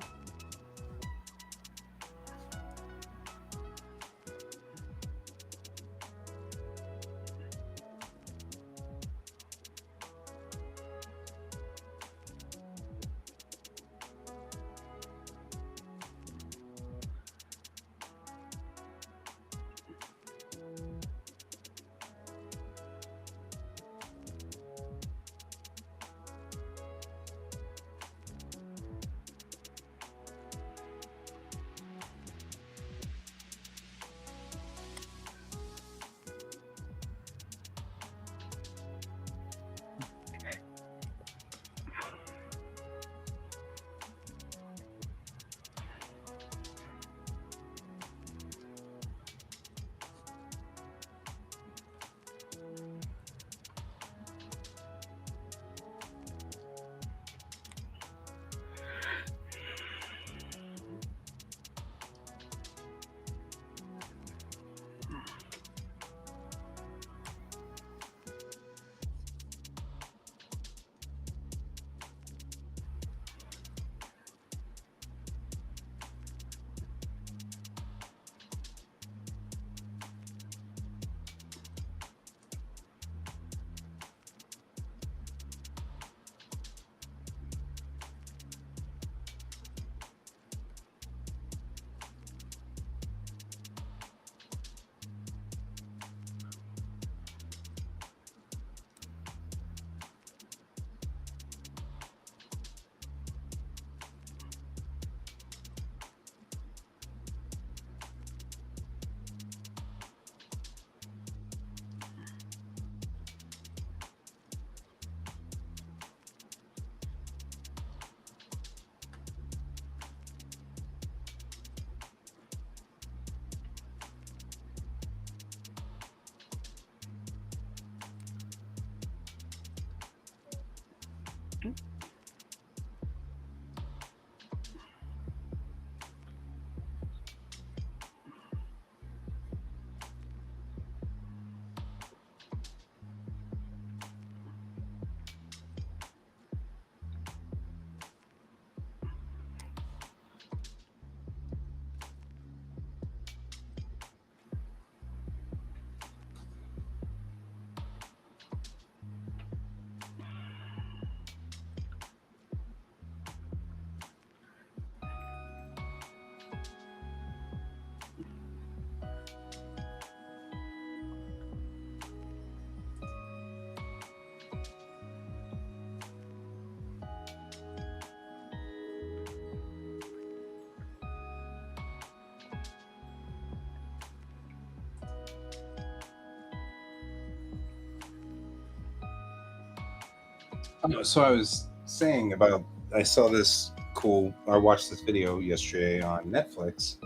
So I was saying about, I saw this cool, I watched this video yesterday on Netflix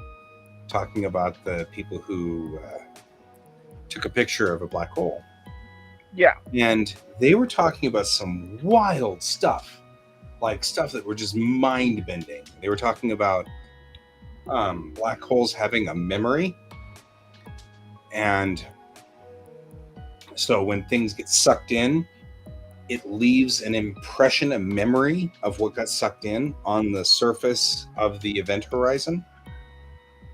talking about the people who took a picture of a black hole. Yeah. And they were talking about some wild stuff, like stuff that were just mind bending. They were talking about black holes having a memory. And so when things get sucked in, it leaves an impression, a memory of what got sucked in on the surface of the event horizon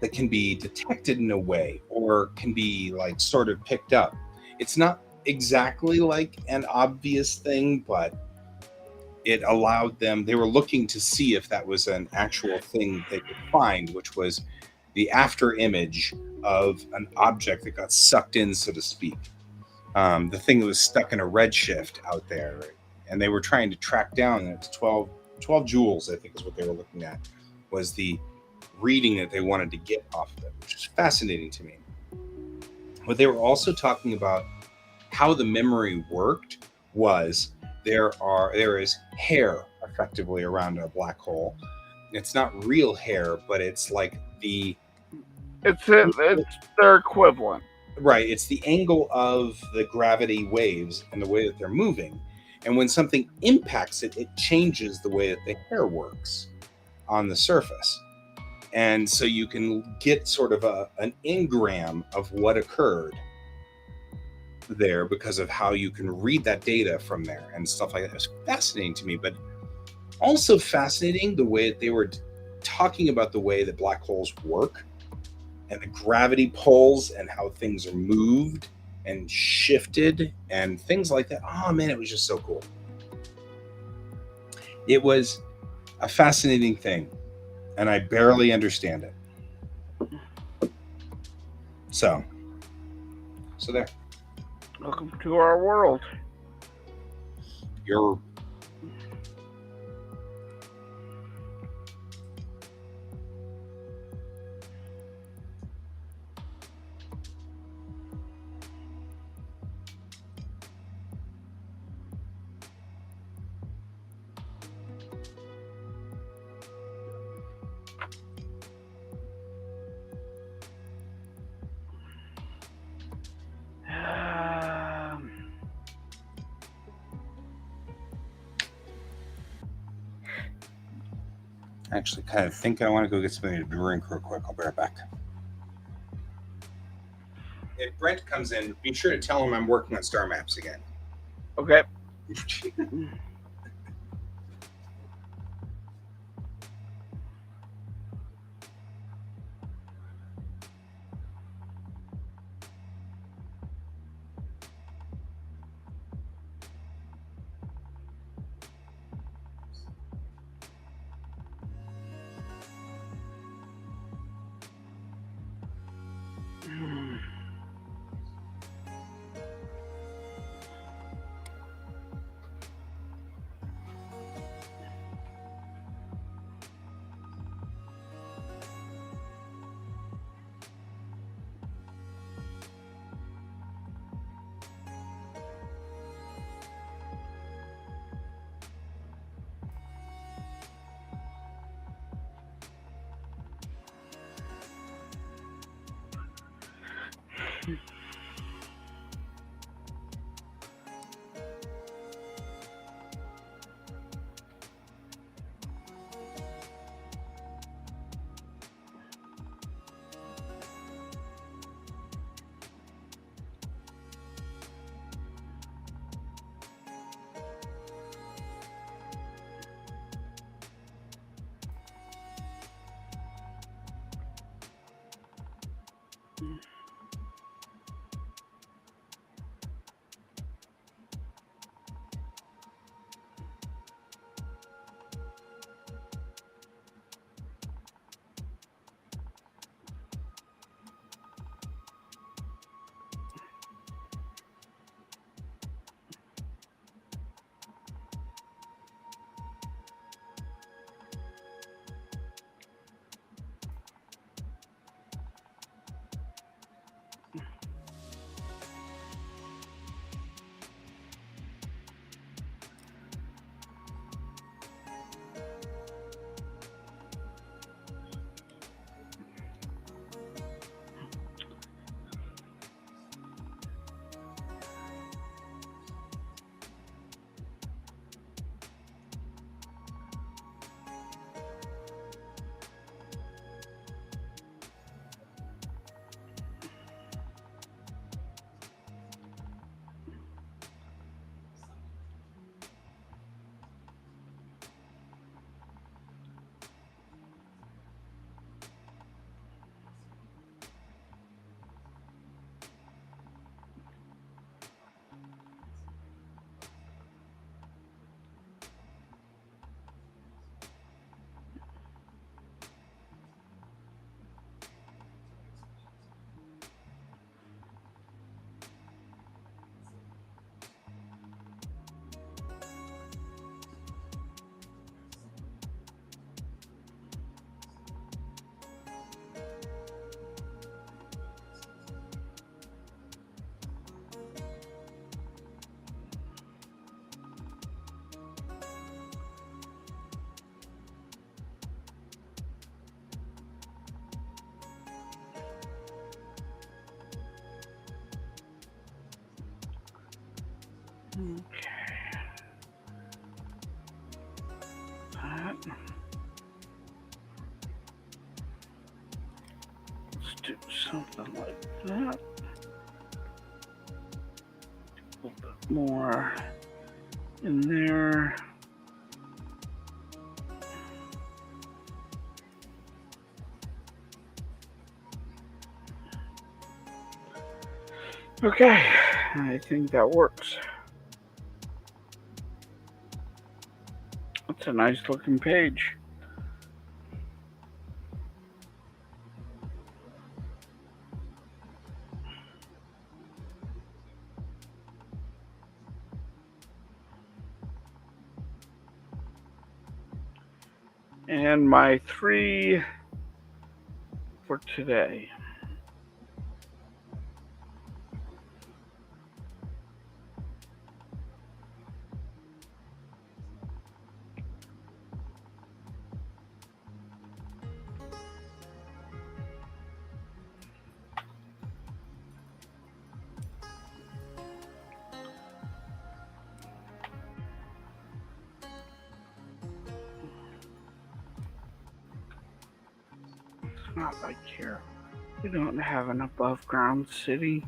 that can be detected in a way or can be like sort of picked up. It's not exactly like an obvious thing, but it allowed them, they were looking to see if that was an actual thing they could find, which was the after image of an object that got sucked in, so to speak. The thing that was stuck in a redshift out there, and they were trying to track down, and it's 12 joules, I think is what they were looking at, was the reading that they wanted to get off of it, which is fascinating to me. But they were also talking about how the memory worked was there is hair effectively around a black hole. It's not real hair, but it's like it's their equivalent. Right, it's the angle of the gravity waves and the way that they're moving. And when something impacts it, it changes the way that the hair works on the surface. And so you can get sort of an engram of what occurred. there because of how you can read that data from there and stuff like that. It was fascinating to me, but also fascinating the way that they were talking about the way that black holes work and the gravity pulls and how things are moved and shifted and things like that. Oh man, it was just so cool. It was a fascinating thing, and I barely understand it. So there. Welcome to our world. You're actually kind of think I want to go get something to drink real quick. I'll be right back. If Brent comes in, be sure to tell him I'm working on star maps again. Okay. Okay. That. Let's do something like that. more in there. Okay, I think that works. That's a nice looking page. And my 3 for today. It's not like here. We don't have an above ground city.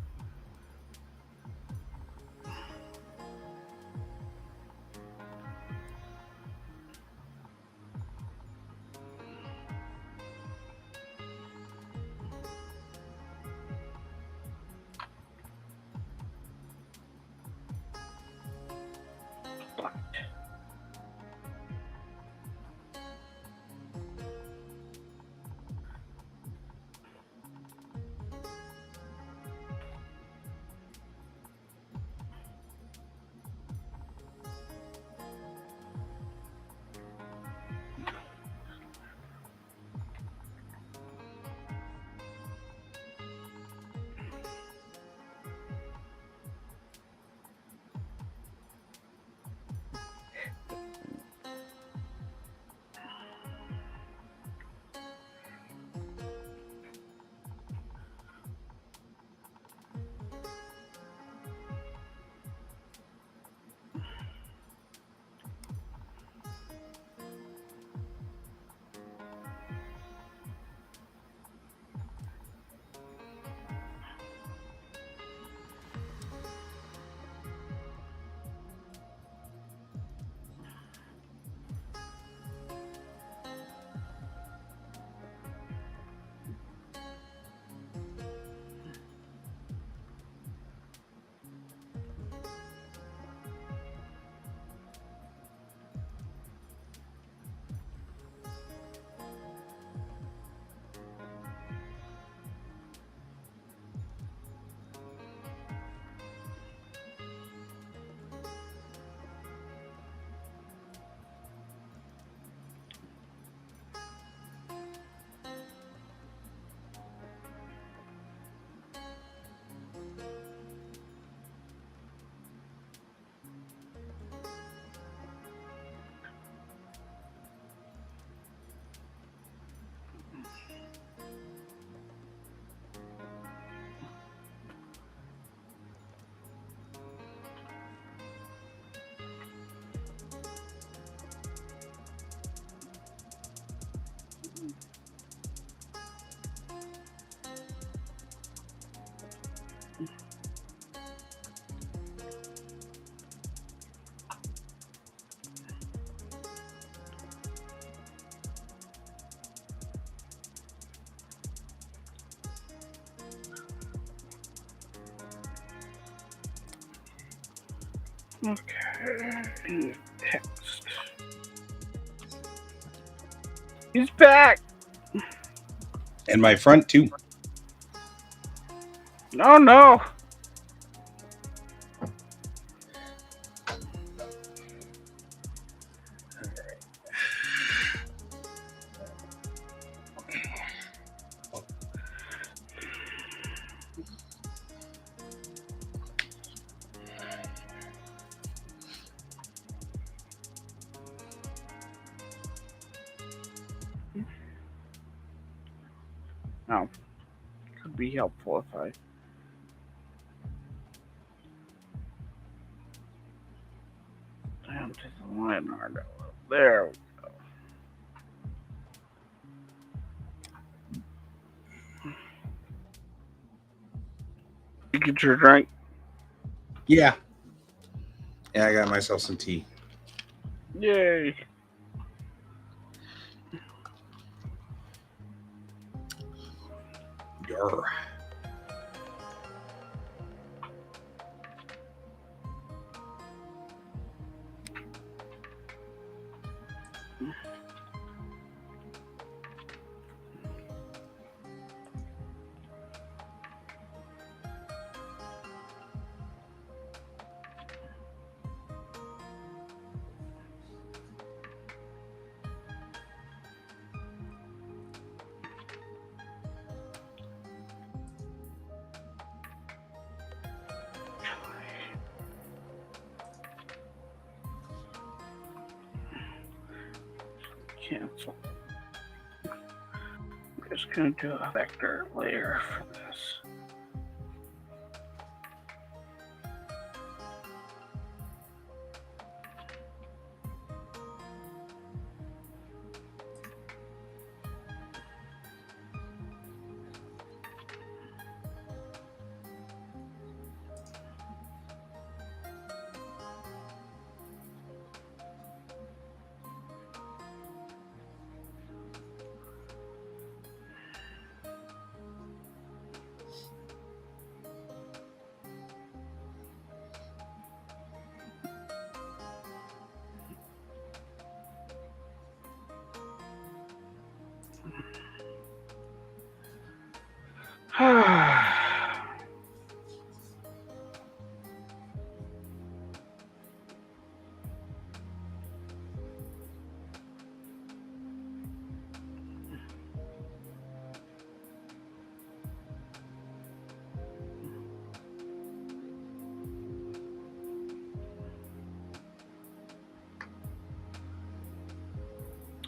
Okay, text. He's back. And my front too. No, no. No. Could be helpful if I. Down to the line art. There we go. You get your drink. Yeah. Yeah, I got myself some tea. Yay. Yarr. Cancel. I'm just going to do a vector layer for this.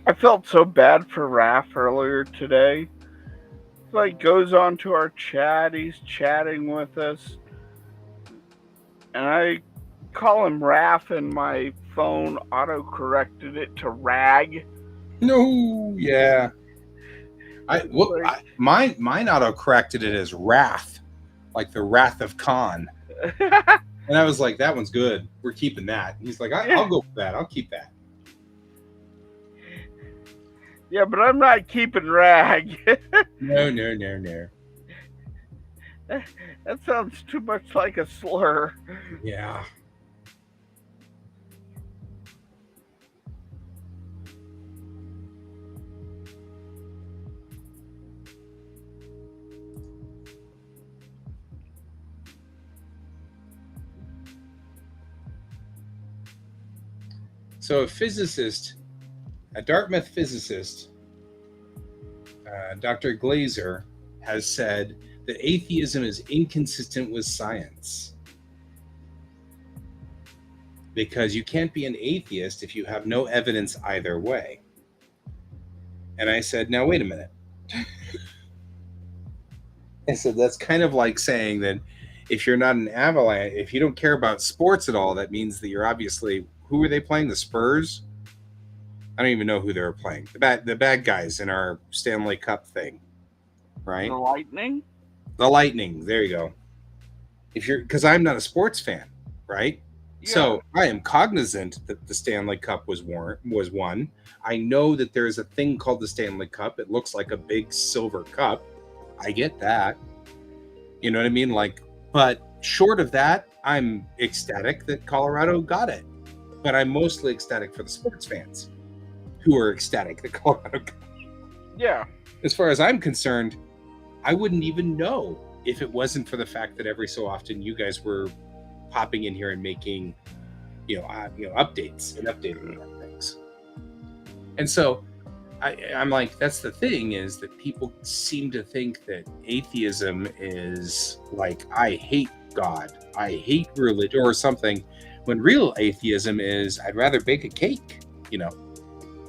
I felt so bad for Raph earlier today. Like goes on to our chat, he's chatting with us, and I call him Raph, and my phone auto corrected it to Rag. No, yeah. Mine auto corrected it as Wrath, like the Wrath of Khan. And I was like, that one's good. We're keeping that. He's like, I'll go for that. I'll keep that. Yeah, but I'm not keeping Rag. No. That sounds too much like a slur. Yeah. So a Dartmouth physicist, Dr. Glaser, has said that atheism is inconsistent with science. Because you can't be an atheist if you have no evidence either way. And I said, now wait a minute. I said, that's kind of like saying that if you're not an Avalanche, if you don't care about sports at all, that means that you're obviously, who were they playing? The Spurs? I don't even know who they were playing. The bad guys in our Stanley Cup thing, right? The Lightning? The Lightning. There you go. Because I'm not a sports fan, right? Yeah. So I am cognizant that the Stanley Cup was won. I know that there is a thing called the Stanley Cup. It looks like a big silver cup. I get that. You know what I mean? Like, but short of that, I'm ecstatic that Colorado got it. But I'm mostly ecstatic for the sports fans who are ecstatic that Colorado got it. Yeah. As far as I'm concerned, I wouldn't even know if it wasn't for the fact that every so often you guys were popping in here and making, updates and updating on things. And so I'm like, that's the thing, is that people seem to think that atheism is like, I hate God, I hate religion or something, when real atheism is, I'd rather bake a cake.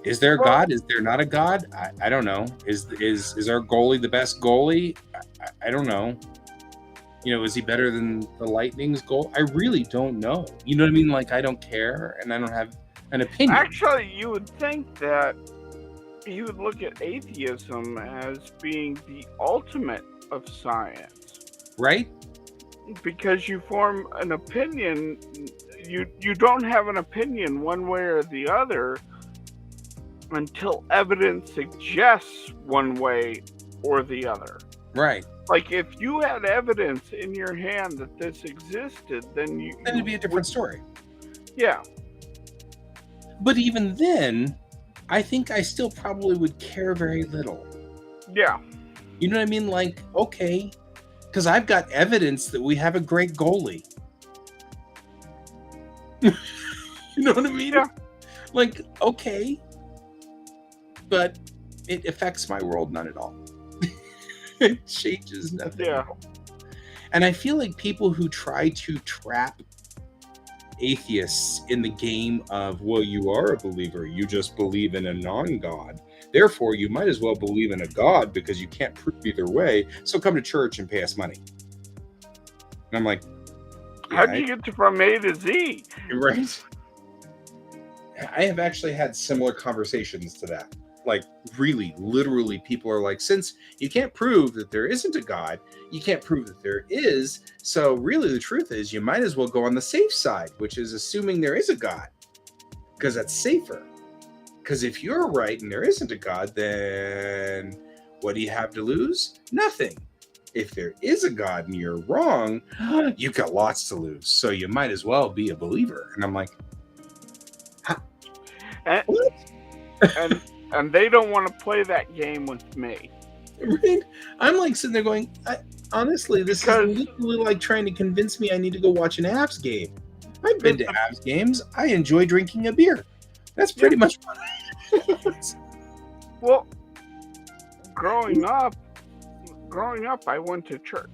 Is there a God? Is there not a God? I don't know. Is our goalie the best goalie? I don't know. Is he better than the Lightning's goal? I really don't know. You know what I mean? Like, I don't care, and I don't have an opinion. Actually, you would think that he would look at atheism as being the ultimate of science. Right? Because you form an opinion, you don't have an opinion one way or the other until evidence suggests one way or the other. Right. Like, if you had evidence in your hand that this existed, then Then it'd be a different story. Yeah. But even then, I think I still probably would care very little. Yeah. You know what I mean? Like, okay, because I've got evidence that we have a great goalie. You know what I mean? Yeah. Like, okay, but it affects my world none at all. It changes nothing. Yeah. At all. And I feel like people who try to trap atheists in the game of, well, you are a believer, you just believe in a non-god, therefore you might as well believe in a god because you can't prove either way, so come to church and pay us money. And I'm like, yeah, How'd you get to from A to Z? right? I have actually had similar conversations to that. Like, really, literally, people are like, since you can't prove that there isn't a god, you can't prove that there is, so really the truth is you might as well go on the safe side, which is assuming there is a god, because that's safer. Because if you're right and there isn't a god, then what do you have to lose? Nothing. If there is a god and you're wrong, you've got lots to lose, so you might as well be a believer. And I'm like, and, and they don't want to play that game with me. right? I'm like sitting there going, honestly, this is literally like trying to convince me I need to go watch an Avs game. I've been to Avs games. I enjoy drinking a beer. That's pretty much what Well, growing up, I went to church.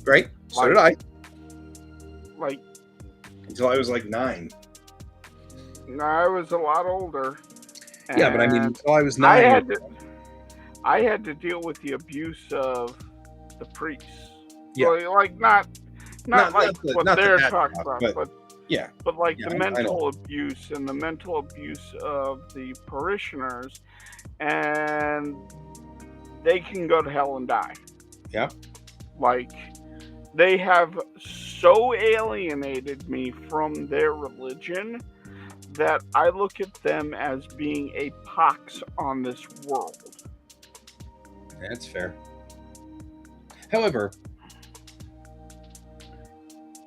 Right? So did I. Like, Until I was like 9. I was a lot older. Yeah, but I mean, until I was 9. I had to deal with the abuse of the priests. Yeah. Like not like what they're talking about, but yeah. But like the mental abuse and the mental abuse of the parishioners, and they can go to hell and die. Yeah. Like, they have so alienated me from their religion that I look at them as being a pox on this world. That's fair. However,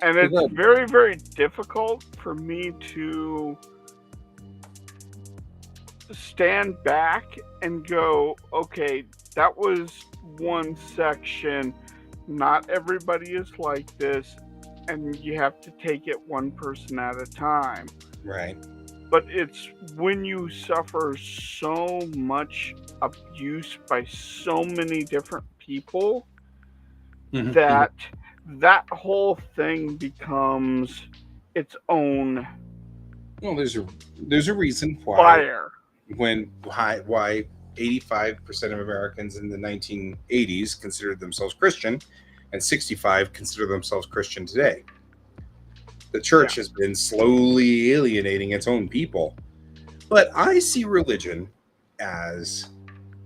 and it's very, very difficult for me to stand back and go, okay, that was one section. Not everybody is like this, and you have to take it one person at a time. Right. But it's when you suffer so much abuse by so many different people that whole thing becomes its own. Well, there's a reason why Fire. Why 85% of Americans in the 1980s considered themselves Christian, and 65 consider themselves Christian today. The church has been slowly alienating its own people. But I see religion as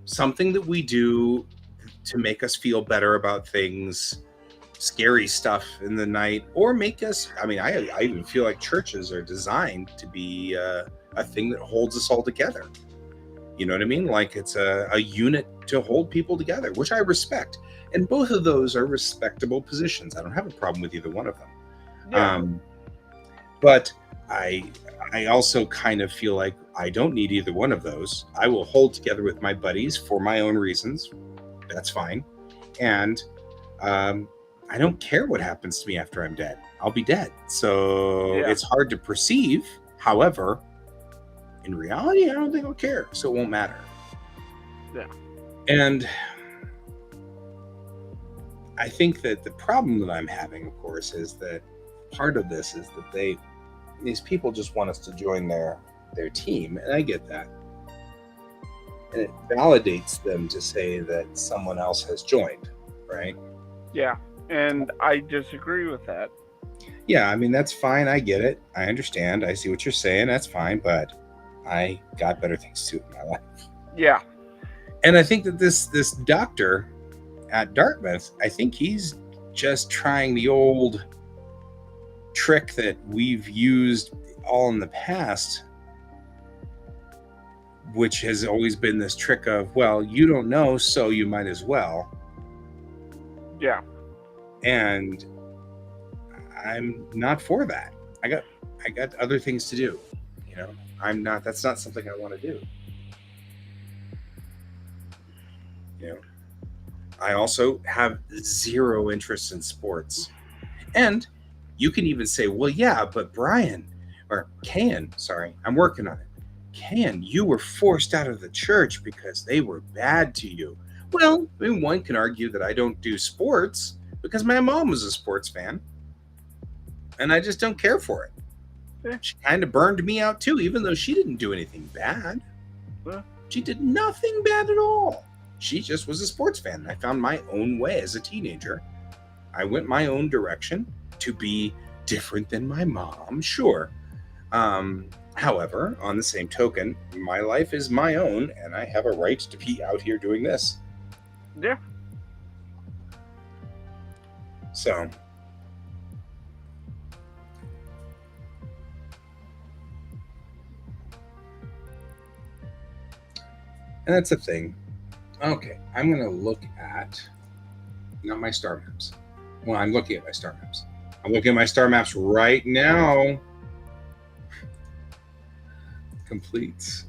something that we do to make us feel better about things, scary stuff in the night, or make us, I even feel like churches are designed to be a thing that holds us all together. You know what I mean? Like, it's a unit to hold people together, which I respect. And both of those are respectable positions. I don't have a problem with either one of them. Yeah. But I also kind of feel like I don't need either one of those. I will hold together with my buddies for my own reasons. That's fine. And I don't care what happens to me after I'm dead. I'll be dead. So it's hard to perceive. However, in reality, I don't think I'll care. So it won't matter. Yeah. And I think that the problem that I'm having, of course, is that part of this is that these people just want us to join their team, and I get that. And it validates them to say that someone else has joined, right? Yeah, and I disagree with that. Yeah, I mean, that's fine. I get it. I understand. I see what you're saying. That's fine, but I got better things to do in my life. Yeah. And I think that this doctor at Dartmouth, I think he's just trying the old trick that we've used all in the past, which has always been this trick of, well, you don't know, so you might as well. Yeah. And I'm not for that. I got other things to do. You know, that's not something I want to do. You know, I also have zero interest in sports. And you can even say, well, yeah, but Brian, or Can, sorry, I'm working on it. Can, you were forced out of the church because they were bad to you. Well, I mean, one can argue that I don't do sports because my mom was a sports fan. And I just don't care for it. Yeah. She kind of burned me out too, even though she didn't do anything bad. Yeah. She did nothing bad at all. She just was a sports fan. I found my own way as a teenager. I went my own direction to be different than my mom, sure. However, on the same token, my life is my own, and I have a right to be out here doing this. Yeah. So, and that's the thing. Okay, I'm going to look at, not my star maps. Well, I'm looking at my star maps. I'm looking at my star maps right now. Completes.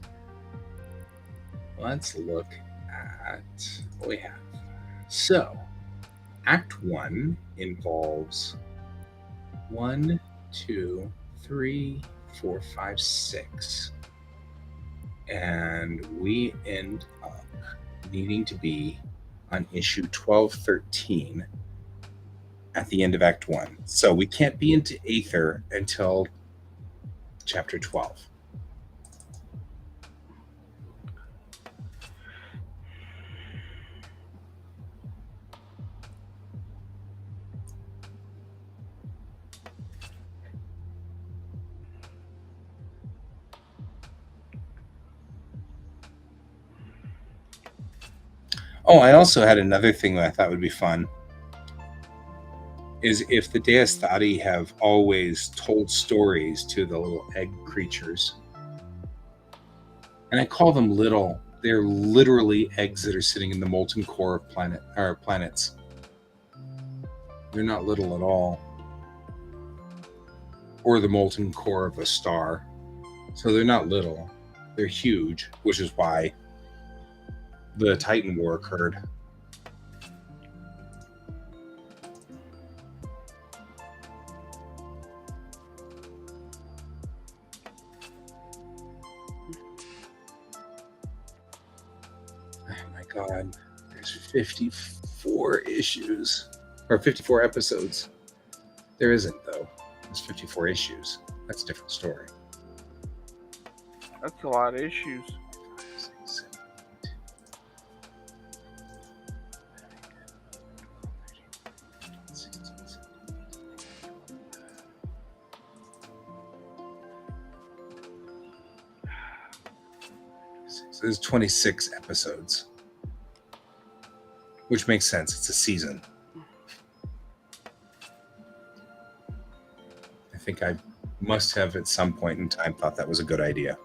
Let's look at what we have. So, Act 1 involves 1, 2, 3, 4, 5, 6. And we end up needing to be on issue 12, 13 at the end of Act 1. So we can't be into Aether until chapter 12. Oh, I also had another thing that I thought would be fun. Is if the Deus Thati have always told stories to the little egg creatures. And I call them little. They're literally eggs that are sitting in the molten core of planets. They're not little at all. Or the molten core of a star. So they're not little. They're huge, which is why the Titan War occurred. Oh my god, there's 54 issues, or 54 episodes. There isn't, though. There's 54 issues. That's a different story. That's a lot of issues. 5, 6, 7, 8, 16, 17. There's 26 episodes, which makes sense. It's a season. I think I must have at some point in time thought that was a good idea.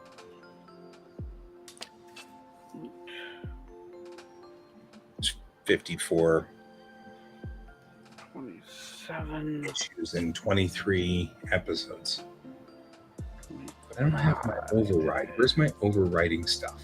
It's 54 27 issues and 23 episodes. But I don't have my override. Where's my overriding stuff?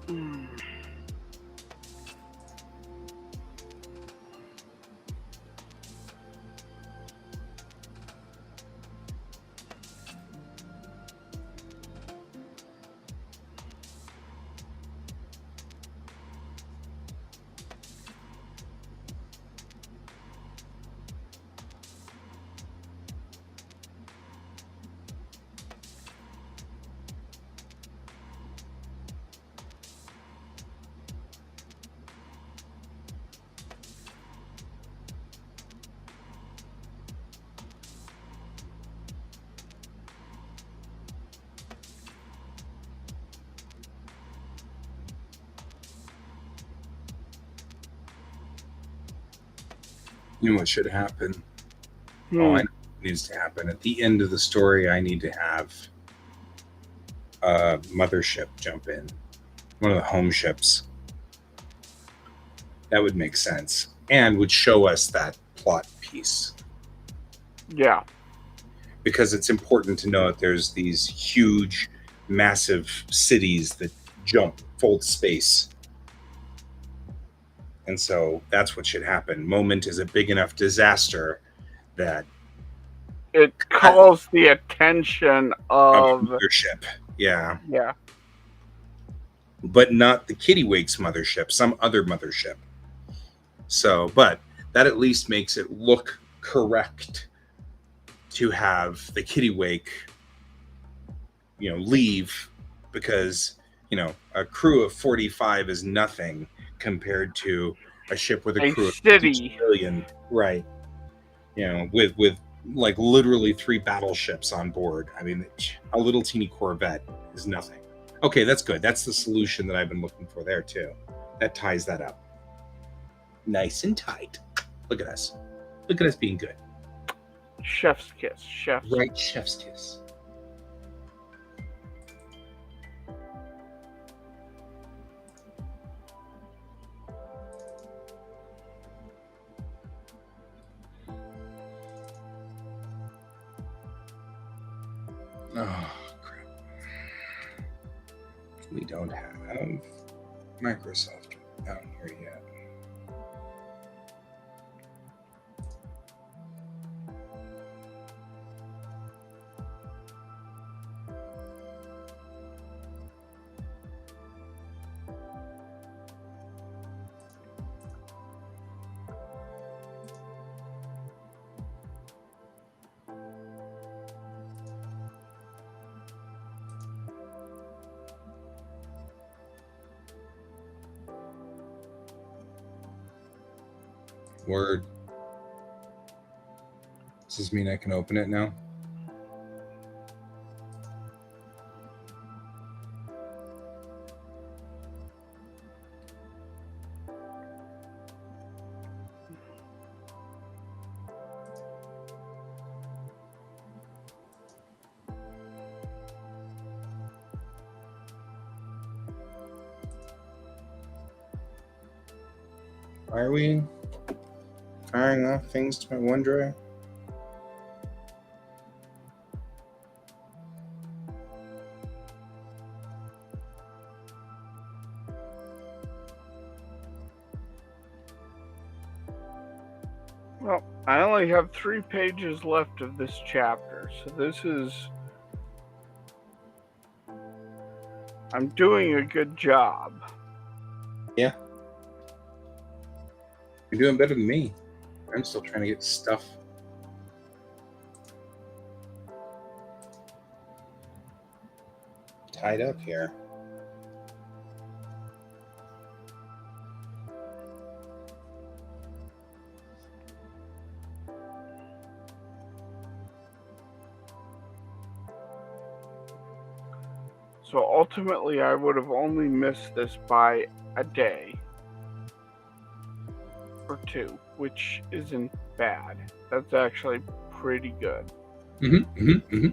Hmm. You know what should happen? Hmm. Oh, I know what needs to happen. At the end of the story, I need to have a mothership jump in. One of the home ships. That would make sense. And would show us that plot piece. Yeah. Because it's important to know that there's these huge, massive cities that fold space. And so that's what should happen. Moment is a big enough disaster that It calls the attention a of. mothership. Yeah. Yeah. But not the Kittiwake's mothership, some other mothership. So, but that at least makes it look correct to have the Kittiwake, leave, because, a crew of 45 is nothing compared to a ship with a A crew of city. 52 million. Right. With like literally 3 battleships on board. I mean, a little teeny Corvette is nothing. Okay, that's good. That's the solution that I've been looking for there too. That ties that up. Nice and tight. Look at us. Look at us being good. Chef's kiss. Chef's. Right, chef's kiss. Oh, crap. We don't have Microsoft out here yet. Word. Does this mean I can open it now? Why are we firing off things to my OneDrive? Well, I only have 3 pages left of this chapter, so this is. I'm doing a good job. Yeah. You're doing better than me. I'm still trying to get stuff. Tied up here. So ultimately, I would have only missed this by a day or 2, which isn't bad. That's actually pretty good. Mm-hmm, mm-hmm, mm-hmm.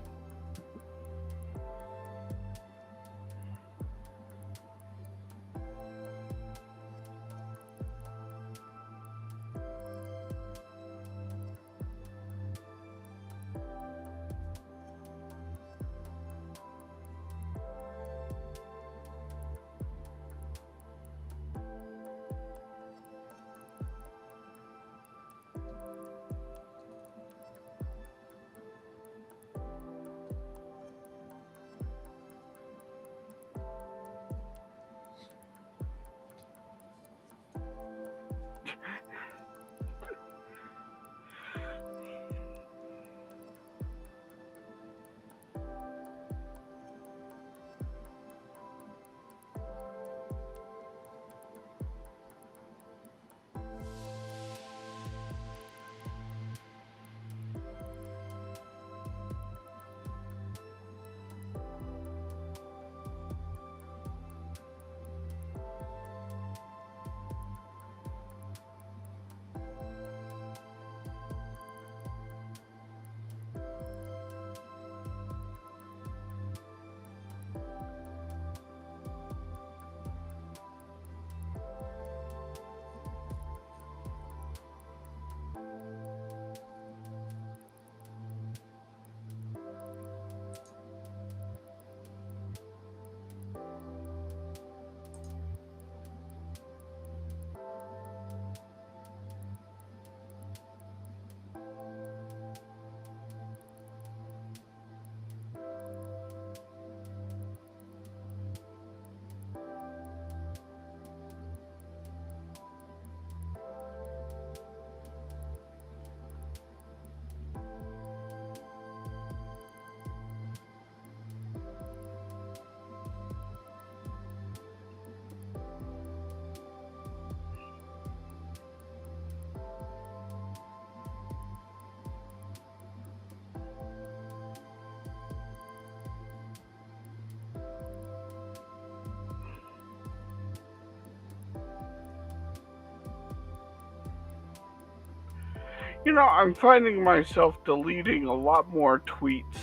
You know, I'm finding myself deleting a lot more tweets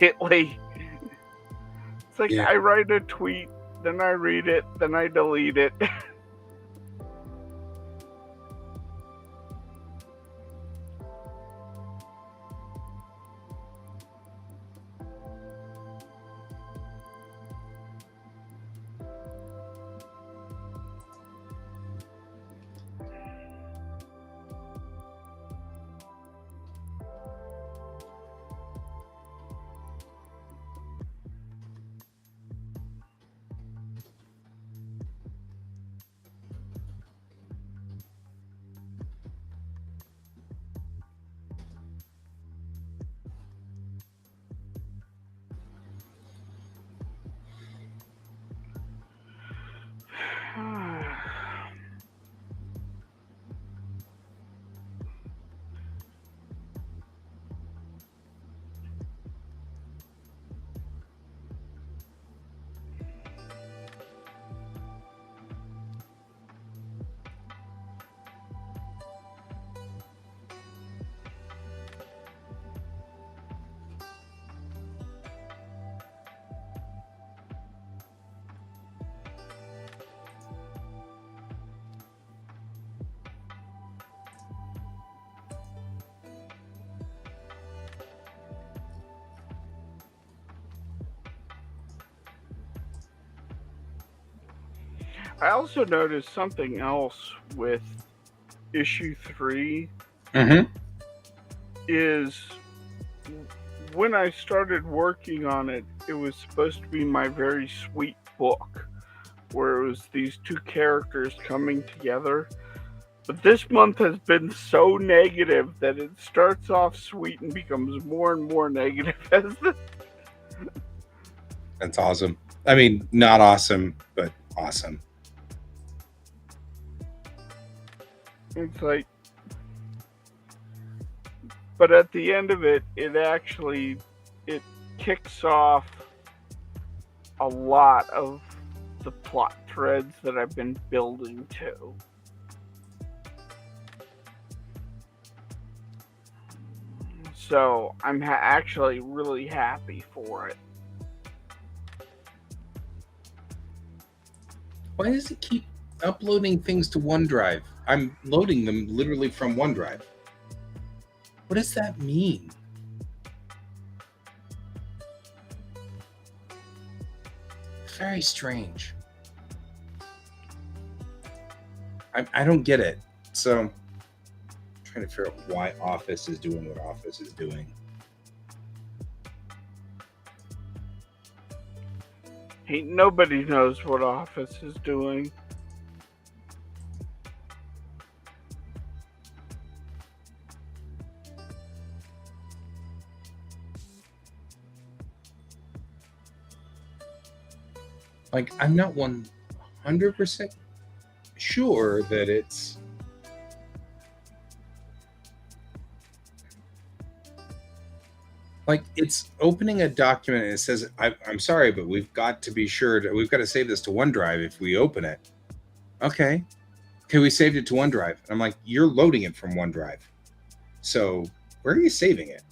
lately. It's like Yeah. I write a tweet, then I read it, then I delete it. I also noticed something else with issue 3 Mm-hmm. is when I started working on it, it was supposed to be my very sweet book where it was these two characters coming together. But this month has been so negative that it starts off sweet and becomes more and more negative as the That's awesome. I mean, not awesome, but awesome. it's like, but at the end of it, it kicks off a lot of the plot threads that I've been building to. So I'm actually really happy for it. Why does it keep uploading things to OneDrive? I'm loading them literally from OneDrive. What does that mean? Very strange. I don't get it. So I'm trying to figure out why Office is doing what Office is doing. Ain't nobody knows what Office is doing. Like, I'm not 100% sure that it's like it's opening a document and it says, I'm sorry, but we've got to be sure we've got to save this to OneDrive if we open it. Okay, we saved it to OneDrive. And I'm like, you're loading it from OneDrive. So where are you saving it?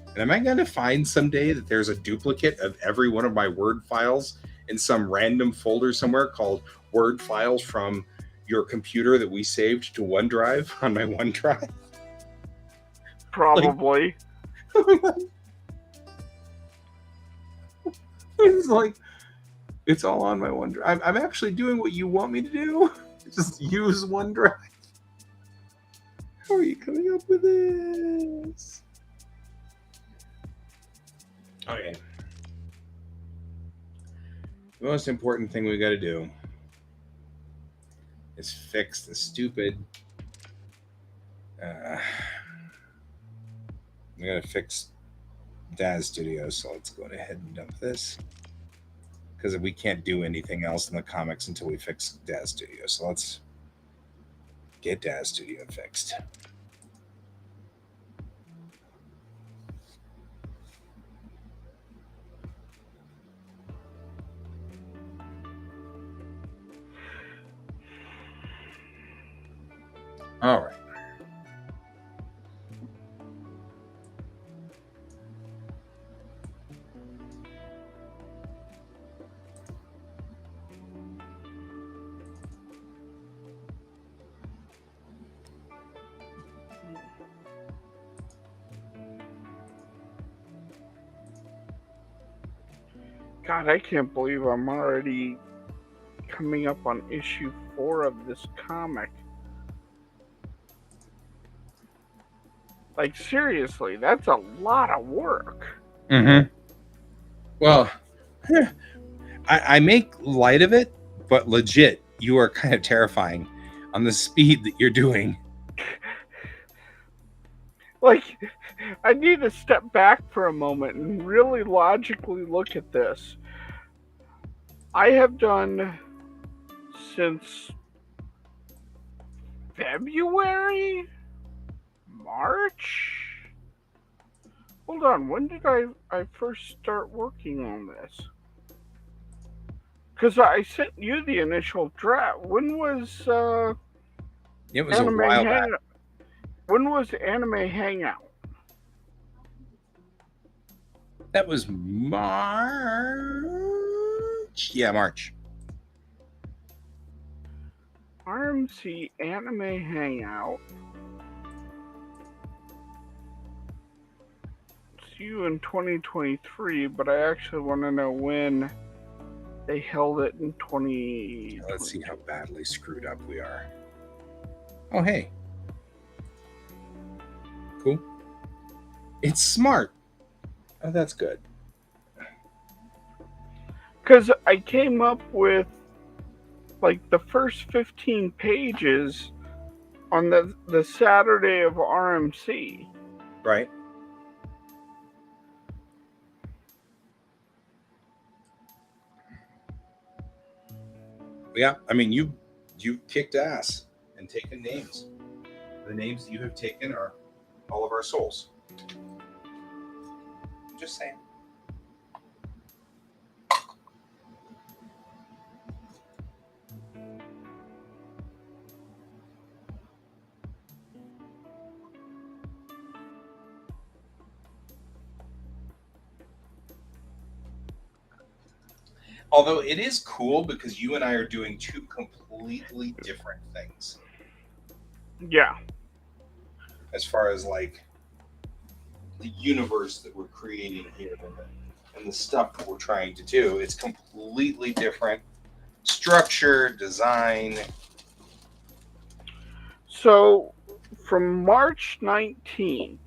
And am I going to find someday that there's a duplicate of every one of my Word files in some random folder somewhere called Word files from your computer that we saved to OneDrive on my OneDrive? Probably. It's like, it's all on my OneDrive. I'm actually doing what you want me to do. Just use OneDrive. How are you coming up with this? Okay. The most important thing we got to do is fix the stupid. We got to fix Daz Studio. So let's go ahead and dump this because we can't do anything else in the comics until we fix Daz Studio. So let's get Daz Studio fixed. All right. God, I can't believe I'm already coming up on issue 4 of this comic. Like, seriously, that's a lot of work. Mm-hmm. Well, I make light of it, but legit, you are kind of terrifying on the speed that you're doing. Like, I need to step back for a moment and really logically look at this. I have done since February? March? Hold on, when did I first start working on this? Because I sent you the initial draft. When was It was a Anime while back. Hangout? When was Anime Hangout? That was March. Yeah, March. RMC Anime Hangout. It's you in 2023, but I actually want to know when they held it in 20. Let's see how badly screwed up we are. Oh, hey. Cool. It's smart. Oh, that's good. Because I came up with like the first 15 pages on the Saturday of RMC. Right. Yeah, I mean, you kicked ass and taken names. The names that you have taken are all of our souls. Just saying. Although it is cool because you and I are doing two completely different things. Yeah. As far as like the universe that we're creating here and the stuff that we're trying to do, it's completely different structure, design. So from March 19th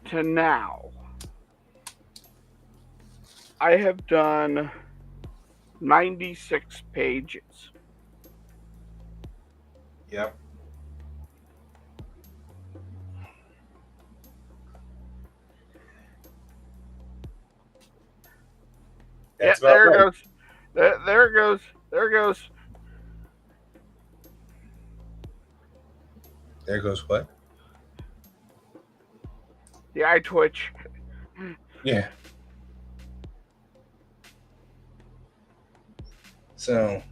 to now, I have done 96 pages. Yep. That's Yeah, there about it right. goes. There it goes. There it goes. There goes what? The eye twitch. Yeah. So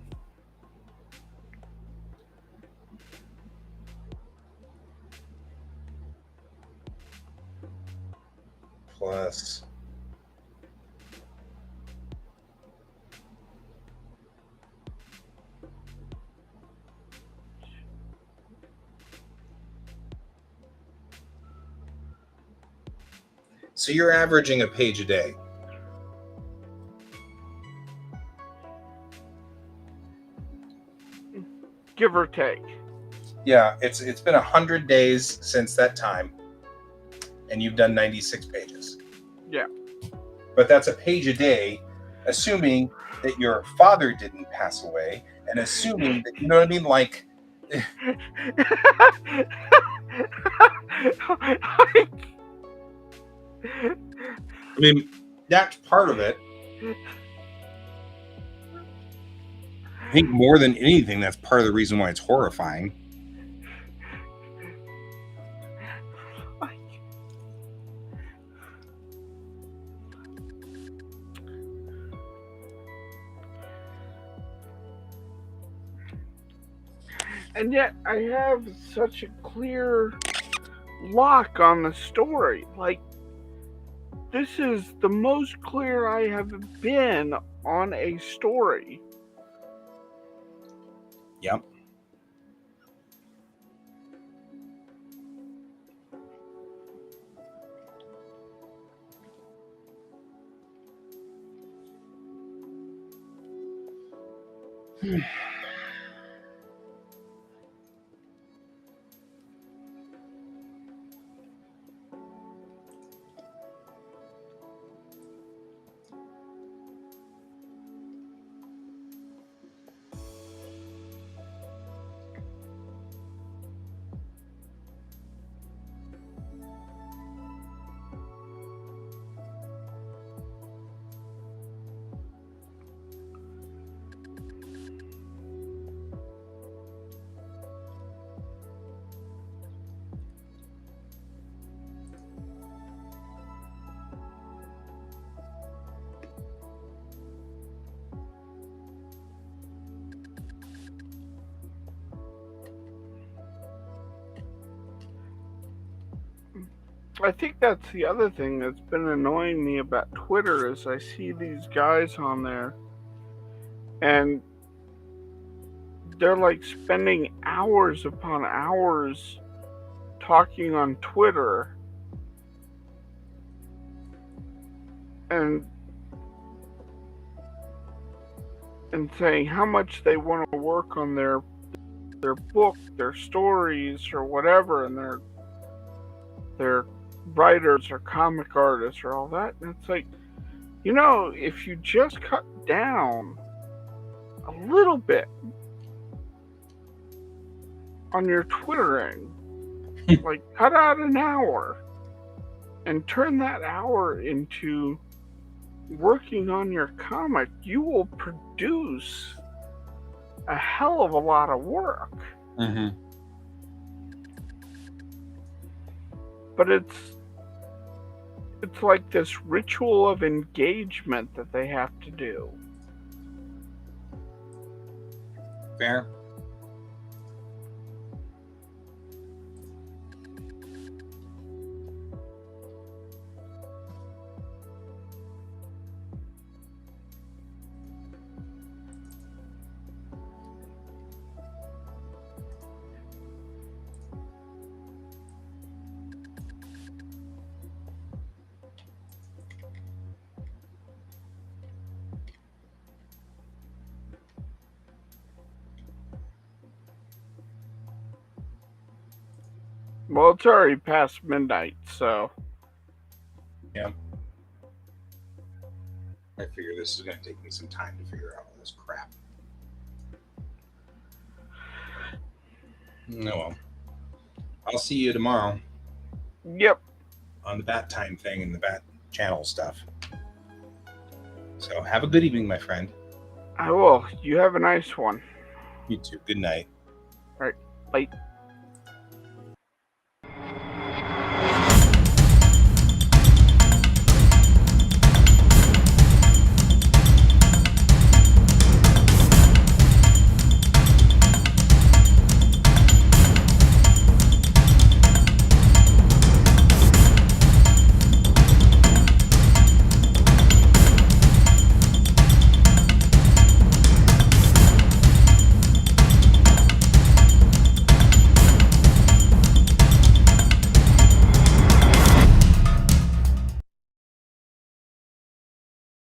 plus so you're averaging a page a day. Give or take. Yeah, it's been 100 days since that time, and you've done 96 pages. Yeah. But that's a page a day, assuming that your father didn't pass away, and assuming that, you know what I mean? Like, I mean, that's part of it. I think more than anything, that's part of the reason why it's horrifying. And yet I have such a clear lock on the story. Like, this is the most clear I have been on a story. Yep. I think that's the other thing that's been annoying me about Twitter is I see these guys on there and they're like spending hours upon hours talking on Twitter and saying how much they want to work on their book, their stories or whatever, and their writers or comic artists or all that. And it's like, if you just cut down a little bit on your Twittering, like cut out an hour and turn that hour into working on your comic, you will produce a hell of a lot of work. Mm-hmm. But it's like this ritual of engagement that they have to do. Fair. Well, it's already past midnight, so. Yeah. I figure this is going to take me some time to figure out all this crap. No, well. I'll see you tomorrow. Yep. On the Bat Time thing and the Bat Channel stuff. So have a good evening, my friend. I will. You have a nice one. You too. Good night. All right. Bye.